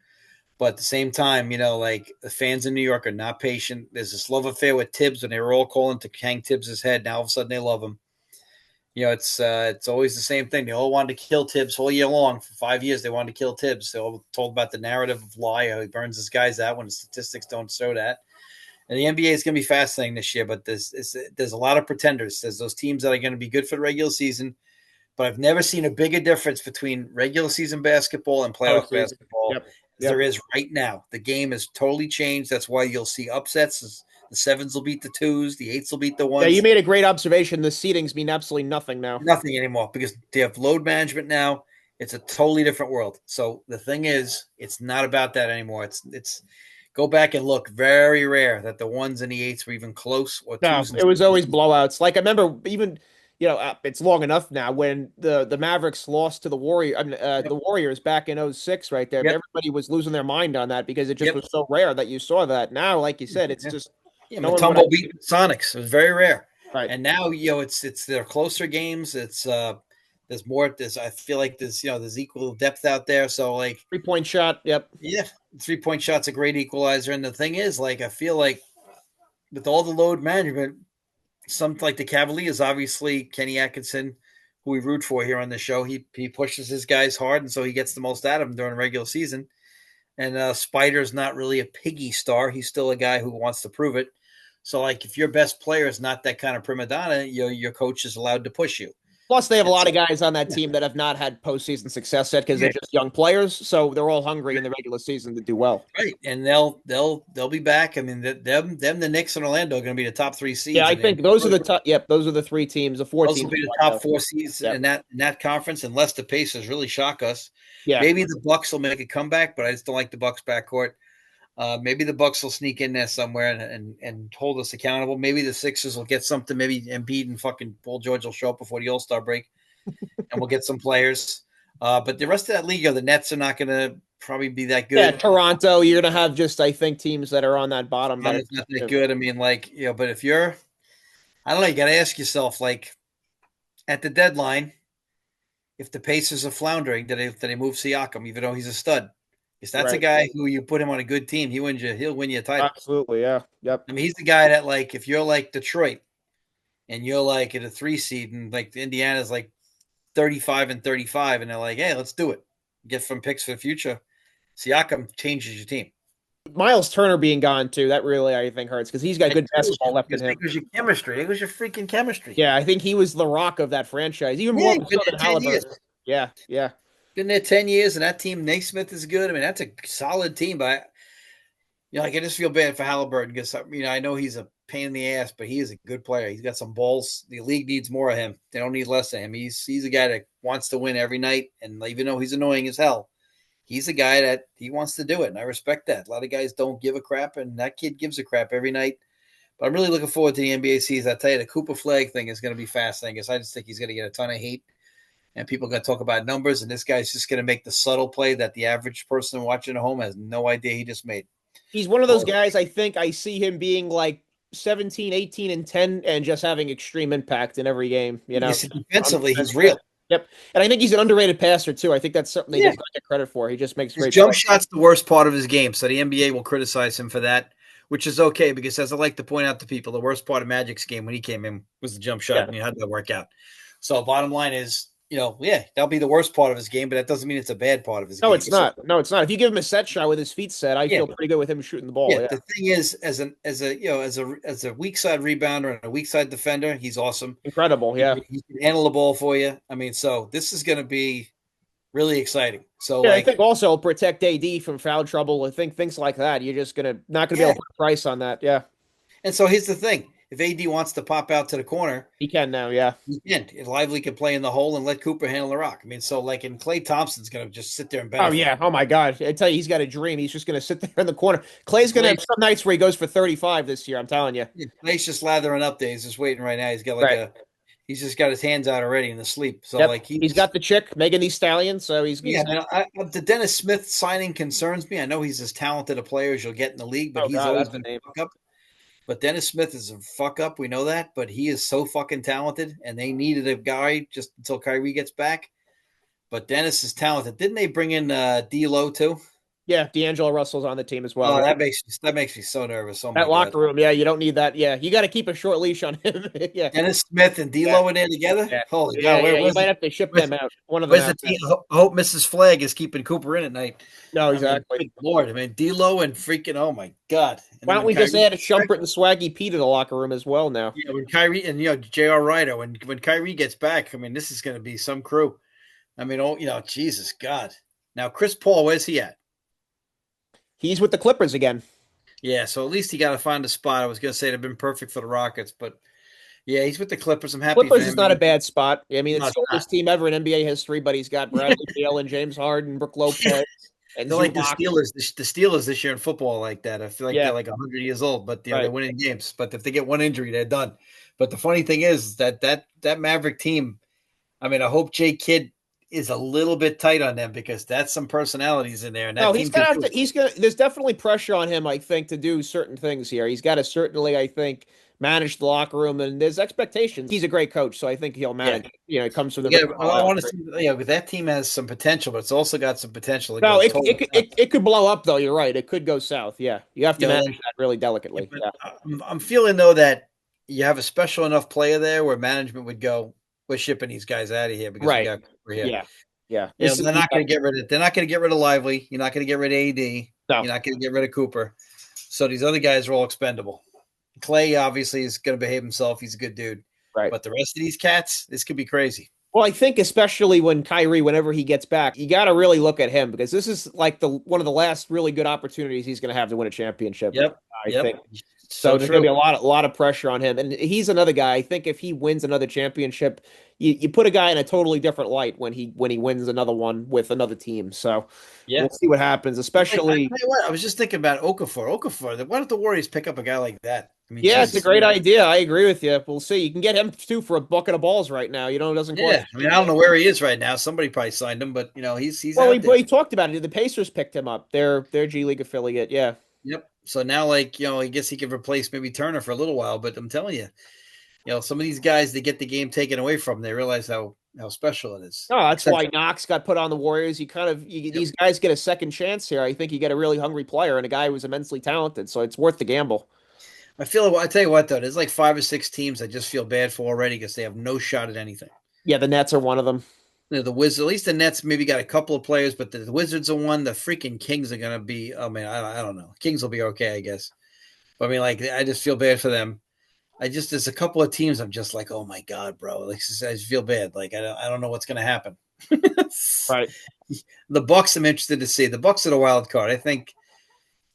But at the same time, the fans in New York are not patient. There's this love affair with Tibbs, and they were all calling to hang Tibbs' head. Now all of a sudden they love him. It's always the same thing. They all wanted to kill Tibbs all year long. For 5 years, they wanted to kill Tibbs. They all told about the narrative of lie, how he burns his guys out when the statistics don't show that. And the NBA is going to be fascinating this year, but there's a lot of pretenders. There's those teams that are going to be good for the regular season, but I've never seen a bigger difference between regular season basketball and playoff basketball. Yep. There is right now. The game has totally changed. That's why you'll see upsets. The 7s will beat the 2s. The 8s will beat the 1s. Yeah, you made a great observation. The seedings mean absolutely nothing now. Nothing anymore because they have load management now. It's a totally different world. So the thing is, it's not about that anymore. It's go back and look. Very rare that the 1s and the 8s were even close. Or no, it was always blowouts. Like I remember even – it's long enough now when the Mavericks lost to the Warriors back in 2006 right there. Yep. Everybody was losing their mind on that because it just was so rare that you saw that. Now, like you said, it's just Mutombo beat Sonics. It was very rare. Right. And now, it's their closer games. It's there's more. I feel like there's equal depth out there. So 3-point shot. Yep. Yeah, 3-point shot's a great equalizer. And the thing is, I feel like with all the load management. Some like the Cavaliers, obviously Kenny Atkinson, who we root for here on the show, he pushes his guys hard, and so he gets the most out of them during the regular season. And Spider's not really a piggy star; he's still a guy who wants to prove it. So, if your best player is not that kind of prima donna, your coach is allowed to push you. Plus, they have a lot of guys on that team that have not had postseason success yet because they're just young players. So they're all hungry in the regular season to do well. Right, and they'll be back. I mean, them, the Knicks and Orlando are going to be the top 3 seeds. Yeah, I think those are the top. Yep, those are the 3 teams. The 4 those teams will be the top 4 seeds in that conference, unless the Pacers really shock us. Yeah, maybe the Bucks will make a comeback, but I just don't like the Bucks backcourt. Maybe the Bucks will sneak in there somewhere and hold us accountable. Maybe the Sixers will get something. Maybe Embiid and fucking Paul George will show up before the All-Star break, and we'll get some players. But the rest of that league, the Nets are not going to probably be that good. Yeah, Toronto, you're going to have just, I think, teams that are on that bottom. Not that good. I mean, like, but if you're, I don't know, you got to ask yourself, like, at the deadline, if the Pacers are floundering, did they move Siakam, even though he's a stud? Because that's a guy who you put him on a good team, he'll win you a title. Absolutely, yeah. Yep. I mean, he's the guy that, like, if you're like Detroit and you're like at a 3 seed and like Indiana's like 35-35, and they're like, hey, let's do it. Get some picks for the future. Siakam changes your team. Miles Turner being gone too, that really, I think, hurts because he's got good basketball left in him. It was your chemistry. It was your freaking chemistry. Yeah, I think he was the rock of that franchise, even more so than Halliburton. Yeah. Been there 10 years, and that team, Naismith is good. I mean, that's a solid team, but I just feel bad for Halliburton because I know he's a pain in the ass, but he is a good player. He's got some balls. The league needs more of him. They don't need less of him. He's a guy that wants to win every night, and even though he's annoying as hell, he's a guy that he wants to do it, and I respect that. A lot of guys don't give a crap, and that kid gives a crap every night. But I'm really looking forward to the NBA season. I tell you, the Cooper Flag thing is going to be fascinating because I just think he's going to get a ton of hate, and people are going to talk about numbers, and this guy's just going to make the subtle play that the average person watching at home has no idea he just made. He's one of those guys, I think I see him being like 17, 18, and 10 and just having extreme impact in every game. Defensively, he's real. Yep. And I think he's an underrated passer, too. I think that's something they don't get credit for. He just makes great jump shots the worst part of his game, so the NBA will criticize him for that, which is okay because, as I like to point out to people, the worst part of Magic's game when he came in was the jump shot, and how did that work out? So bottom line is, that'll be the worst part of his game, but that doesn't mean it's a bad part of his game. No, it's not. No, it's not. If you give him a set shot with his feet set, I feel pretty good with him shooting the ball. Yeah. The thing is, as a weak side rebounder and a weak side defender, he's awesome. Incredible, yeah. He can handle the ball for you. I mean, so this is going to be really exciting. So I think also it'll protect AD from foul trouble. I think things like that. You're just not gonna be able to put a price on that. Yeah. And so here's the thing. If AD wants to pop out to the corner, he can now, yeah. He can. Lively can play in the hole and let Cooper handle the rock. I mean, so like, and Klay Thompson's going to just sit there and benefit. Oh, yeah. Oh, my God. I tell you, he's got a dream. He's just going to sit there in the corner. Clay's going to have some nights where he goes for 35 this year, I'm telling you. Yeah, Clay's just lathering up there. He's just waiting right now. He's got he's just got his hands out already in the sleep. So he's got the chick, Megan Thee Stallion. So the Dennis Smith signing concerns me. I know he's as talented a player as you'll get in the league, but he's always been a fuck up. But Dennis Smith is a fuck up. We know that, but he is so fucking talented, and they needed a guy just until Kyrie gets back. But Dennis is talented. Didn't they bring in D'Lo too? Yeah, D'Angelo Russell's on the team as well. Oh, that makes me so nervous. Oh, that locker room, you don't need that. Yeah, you got to keep a short leash on him. Yeah, Dennis Smith and D'Lo in there together. Yeah. Holy God, you might have to ship them out. One of them. Where's the team? I hope Mrs. Flag is keeping Cooper in at night. No, exactly. I mean, Lord, I mean, D'Lo and freaking, oh my God. And why don't we just add a Shumpert and Swaggy P to the locker room as well now? Yeah, when Kyrie and J.R. Rider, when Kyrie gets back, I mean, this is going to be some crew. I mean, Jesus God. Now, Chris Paul, where's he at? He's with the Clippers again. Yeah, so at least he got to find a spot. I was going to say it'd have been perfect for the Rockets, but yeah, he's with the Clippers. I'm happy. Clippers is not a bad spot. I mean, it's the oldest team ever in NBA history, but he's got Bradley Beal and James Harden, Brook Lopez. And they're like the Steelers. The Steelers this year in football like that. I feel like they're like 100 years old, but they're winning games. But if they get one injury, they're done. But the funny thing is that Maverick team, I mean, I hope Jay Kidd is a little bit tight on them because that's some personalities in there. And that there's definitely pressure on him, I think, to do certain things here. He's got to certainly, I think, manage the locker room, and there's expectations. He's a great coach, so I think he'll manage. Yeah. It comes from the. I want to see. That team has some potential, but it's also got some potential. It could blow up, though. You're right. It could go south. Yeah, you have to manage that really delicately. I'm feeling though that you have a special enough player there where management would go, we're shipping these guys out of here because we got Cooper here. Yeah. They're not going to get rid of. They're not going to get rid of Lively. You're not going to get rid of AD. No. You're not going to get rid of Cooper. So these other guys are all expendable. Clay obviously is going to behave himself. He's a good dude. Right. But the rest of these cats, this could be crazy. Well, I think especially when Kyrie, whenever he gets back, you got to really look at him because this is like one of the last really good opportunities he's going to have to win a championship. Yep. I think. So So there's going to true. be a lot of pressure on him. And he's another guy. I think if he wins another championship, you put a guy in a totally different light when he wins another one with another team. So Yeah. we'll see what happens, Like, I especially. tell you what, I was just thinking about Okafor. Okafor, why don't the Warriors pick up a guy like that? I mean, Yeah, it's a Jesus. great idea. I agree with you. We'll see. You can get him too for a bucket of balls right now. You know, it doesn't cost Yeah. I mean, I don't know where he is right now. Somebody probably signed him, but he's Well, out there. we talked about it. The Pacers picked him up. Their G League affiliate. Yeah. Yep. So now, like, I guess he could replace maybe Turner for a little while, but I'm telling you, some of these guys, they get the game taken away from them, they realize how special it is. No, that's Except, why Knox got put on the Warriors. yep. These guys get a second chance here. I think you get a really hungry player and a guy who's immensely talented, so it's worth the gamble. I tell you what, though, there's like 5 or 6 teams I just feel bad for already because they have no shot at anything. Yeah, the Nets are one of them. The Wizards, at least the Nets maybe got a couple of players, but the Wizards are one. The freaking Kings are going to be, I mean, I don't know. Kings will be okay, I guess. But I mean, like, I just feel bad for them. There's a couple of teams I'm just like, oh my God, bro. Like, I just feel bad. Like, I don't know what's going to happen. Right. The Bucks, I'm interested to see. The Bucks are the wild card.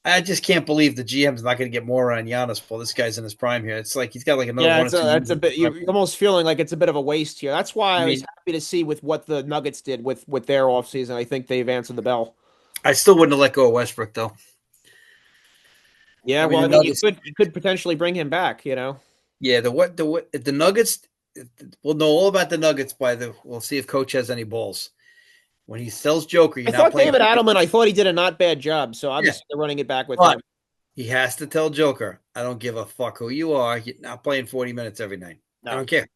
I just can't believe the GM's not going to get more on Giannis. Well, this guy's in his prime here. It's like he's got like another Yeah, 1 or 2 years. it's a bit. You're almost feeling like it's a bit of a waste here. That's I why I was mean, happy to see with what the Nuggets did with their offseason. I think they've answered the bell. I still wouldn't have let go of Westbrook though. Yeah, I mean, well, the I mean, Nuggets. you could potentially bring him back. You know. Yeah, the Nuggets. We'll know all about the Nuggets We'll see if Coach has any balls. When he sells Joker, I you're not thought playing. David Adelman. I thought he did a not bad job. So Yeah, obviously they're running it back with but him. he has to tell Joker, I don't give a fuck who you are. You're not playing 40 minutes every night. I No, don't care.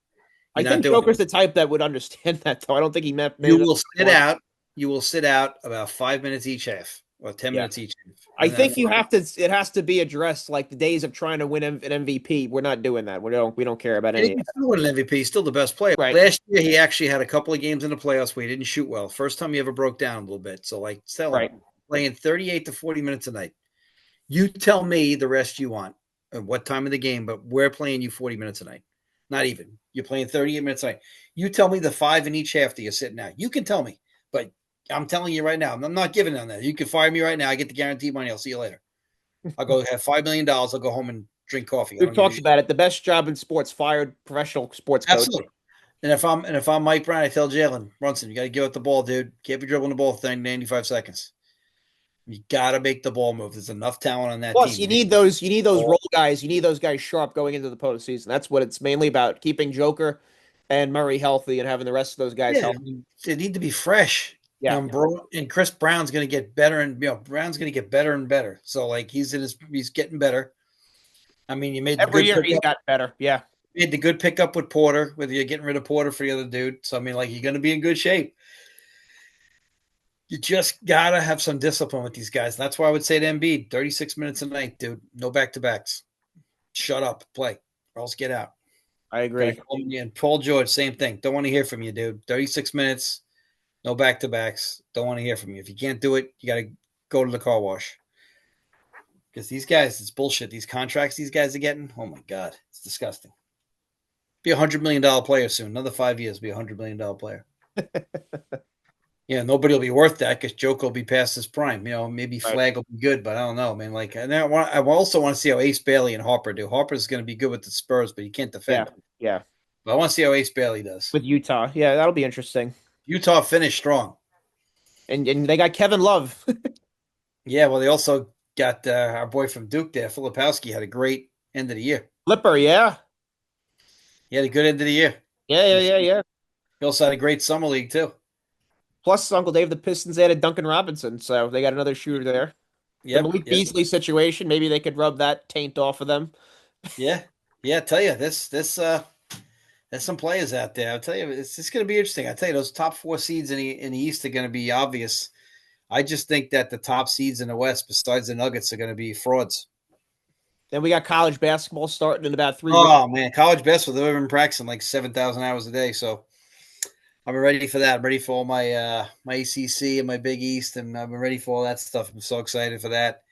I You're not think doing it. Joker's the type that would understand that, though. I don't think he made You it up will sit once. out. You will sit out about 5 minutes each half, or 10 Yeah. minutes each half, I and that's think you fine. have to. It has to be addressed like the days of trying to win an MVP. We're not doing that. We don't care about And any he of can that. still win an MVP. He's still the best player. Right. Last year, he actually had a couple of games in the playoffs where he didn't shoot well. First time he ever broke down a little bit. So, like, tell him Right. playing 38 to 40 minutes a night. You tell me the rest you want and what time of the game, but we're playing you 40 minutes a night. Not even. You're playing 38 minutes a night. You tell me the 5 in each half that you're sitting out. You can tell me, but I'm telling you right now, I'm not giving on that. You can fire me right now. I get the guaranteed money. I'll see you later. I'll go have $5 million. I'll go home and drink coffee. I We've don't give a talked shit. about it. The best job in sports, fired professional sports coach. Absolutely. And if I'm Mike Brown, I tell Jalen Brunson, you got to give up the ball, dude. Can't be dribbling the ball 95 seconds. You got to make the ball move. There's enough talent on that Plus, team. you need those role guys. You need those guys sharp going into the postseason. That's what it's mainly about: keeping Joker and Murray healthy and having the rest of those guys Yeah, I healthy. mean, they need to be fresh. Yeah, Bro, and Chris Brown's going to get better, and Brown's going to get better and better. So like he's getting better. I mean, you made the every good year he's pickup. got better. Yeah, Made the good pickup with Porter, whether you're getting rid of Porter for the other dude. So I mean, like you're going to be in good shape. You just gotta have some discipline with these guys. That's why I would say to Embiid, 36 minutes a night, dude. No back to backs. Shut up, play, or else get out. I Gotta agree. call me in. Paul George, same thing. Don't want to hear from you, dude. 36 minutes, no back to backs. Don't want to hear from you. If you can't do it, you gotta go to the car wash. Because these guys, it's bullshit. These contracts these guys are getting, oh my god, it's disgusting. Be $100 million player soon. Another 5 years, be $100 million player. Yeah, nobody will be worth that because Joker will be past his prime. Maybe Right. Flag will be good, but I don't know, man. Like, and I also want to see how Ace Bailey and Harper do. Harper's going to be good with the Spurs, but he can't Yeah, defend. yeah. But I want to see how Ace Bailey does. With Utah, yeah, that'll be interesting. Utah finished strong. And they got Kevin Love. Yeah, well, they also got our boy from Duke there, Filipowski, had a great end of the year. Flipper, yeah, He had a good end of the year. yeah. He also had a great summer league too. Plus, Uncle Dave, the Pistons added Duncan Robinson, so they got another shooter there. The Yep, Malik yep, Beasley situation, maybe they could rub that taint off of them. yeah, yeah. I tell you, there's some players out there. I'll tell you, it's going to be interesting. I tell you, those top 4 seeds in the East are going to be obvious. I just think that the top seeds in the West, besides the Nuggets, are going to be frauds. Then we got college basketball starting in about 3 weeks. Oh man, college basketball, they've been practicing like 7,000 hours a day. So I'm ready for that. I'm ready for all my ACC and my Big East, and I'm ready for all that stuff. I'm so excited for that.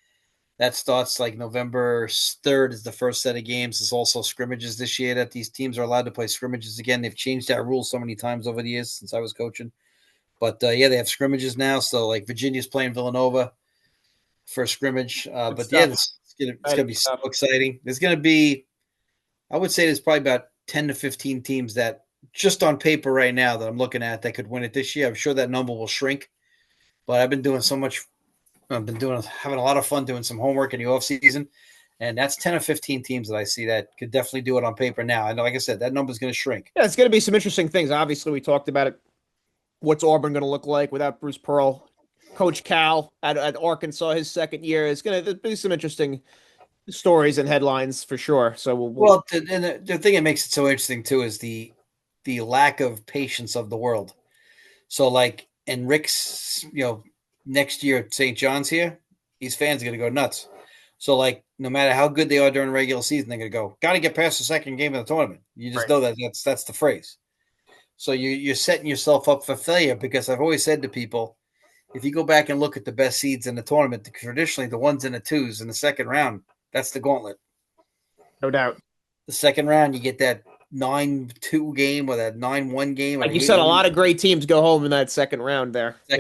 That starts like November 3rd is the first set of games. There's also scrimmages this year that these teams are allowed to play scrimmages again. They've changed that rule so many times over the years since I was coaching. But yeah, they have scrimmages now. So like Virginia's playing Villanova for a scrimmage. Good But yeah, stuff. it's It's gonna be so exciting. There's gonna be, I would say, there's probably about 10 to 15 teams that just on paper right now that I'm looking at that could win it this year. I'm sure that number will shrink, but I've been doing so much. Having a lot of fun doing some homework in the off season, and that's 10 or 15 teams that I see that could definitely do it on paper now. And like I said, that number's going to shrink. Yeah, it's going to be some interesting things. Obviously, we talked about it. What's Auburn going to look like without Bruce Pearl? Coach Cal at Arkansas, his second year, is going to be some interesting stories and headlines for sure. So and the thing that makes it so interesting too is the lack of patience of the world. So like, and Rick's, next year at St. John's here, these fans are going to go nuts. So like, no matter how good they are during the regular season, they're going to go, got to get past the second game of the tournament. You just know that that's the phrase. So you're setting yourself up for failure, because I've always said to people, if you go back and look at the best seeds in the tournament, traditionally the ones and the twos in the second round, that's the gauntlet. No doubt. The second round, you get that 9-2 game or that 9-1 game. Like you said, a lot of great teams go home in that second round there. The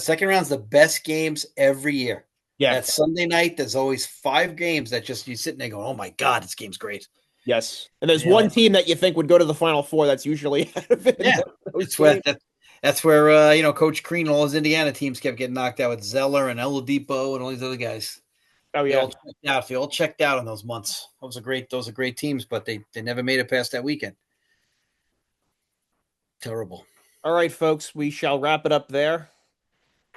second round's the best games every year. Yeah. That Sunday night, there's always 5 games that just you sitting there going, oh my God, this game's great. Yes. And there's one team that you think would go to the Final Four that's usually out of it. Yeah. That's where Coach Crean and all his Indiana teams kept getting knocked out with Zeller and Oladipo and all these other guys. Oh yeah. They all checked out in those months. Those are great teams, but they never made it past that weekend. Terrible. All right, folks, we shall wrap it up there.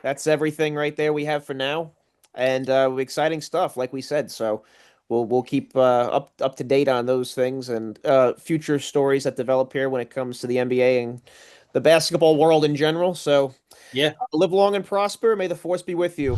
That's everything right there we have for now. And exciting stuff, like we said. So we'll keep up to date on those things and future stories that develop here when it comes to the NBA and the basketball world in general. So yeah, live long and prosper. May the force be with you.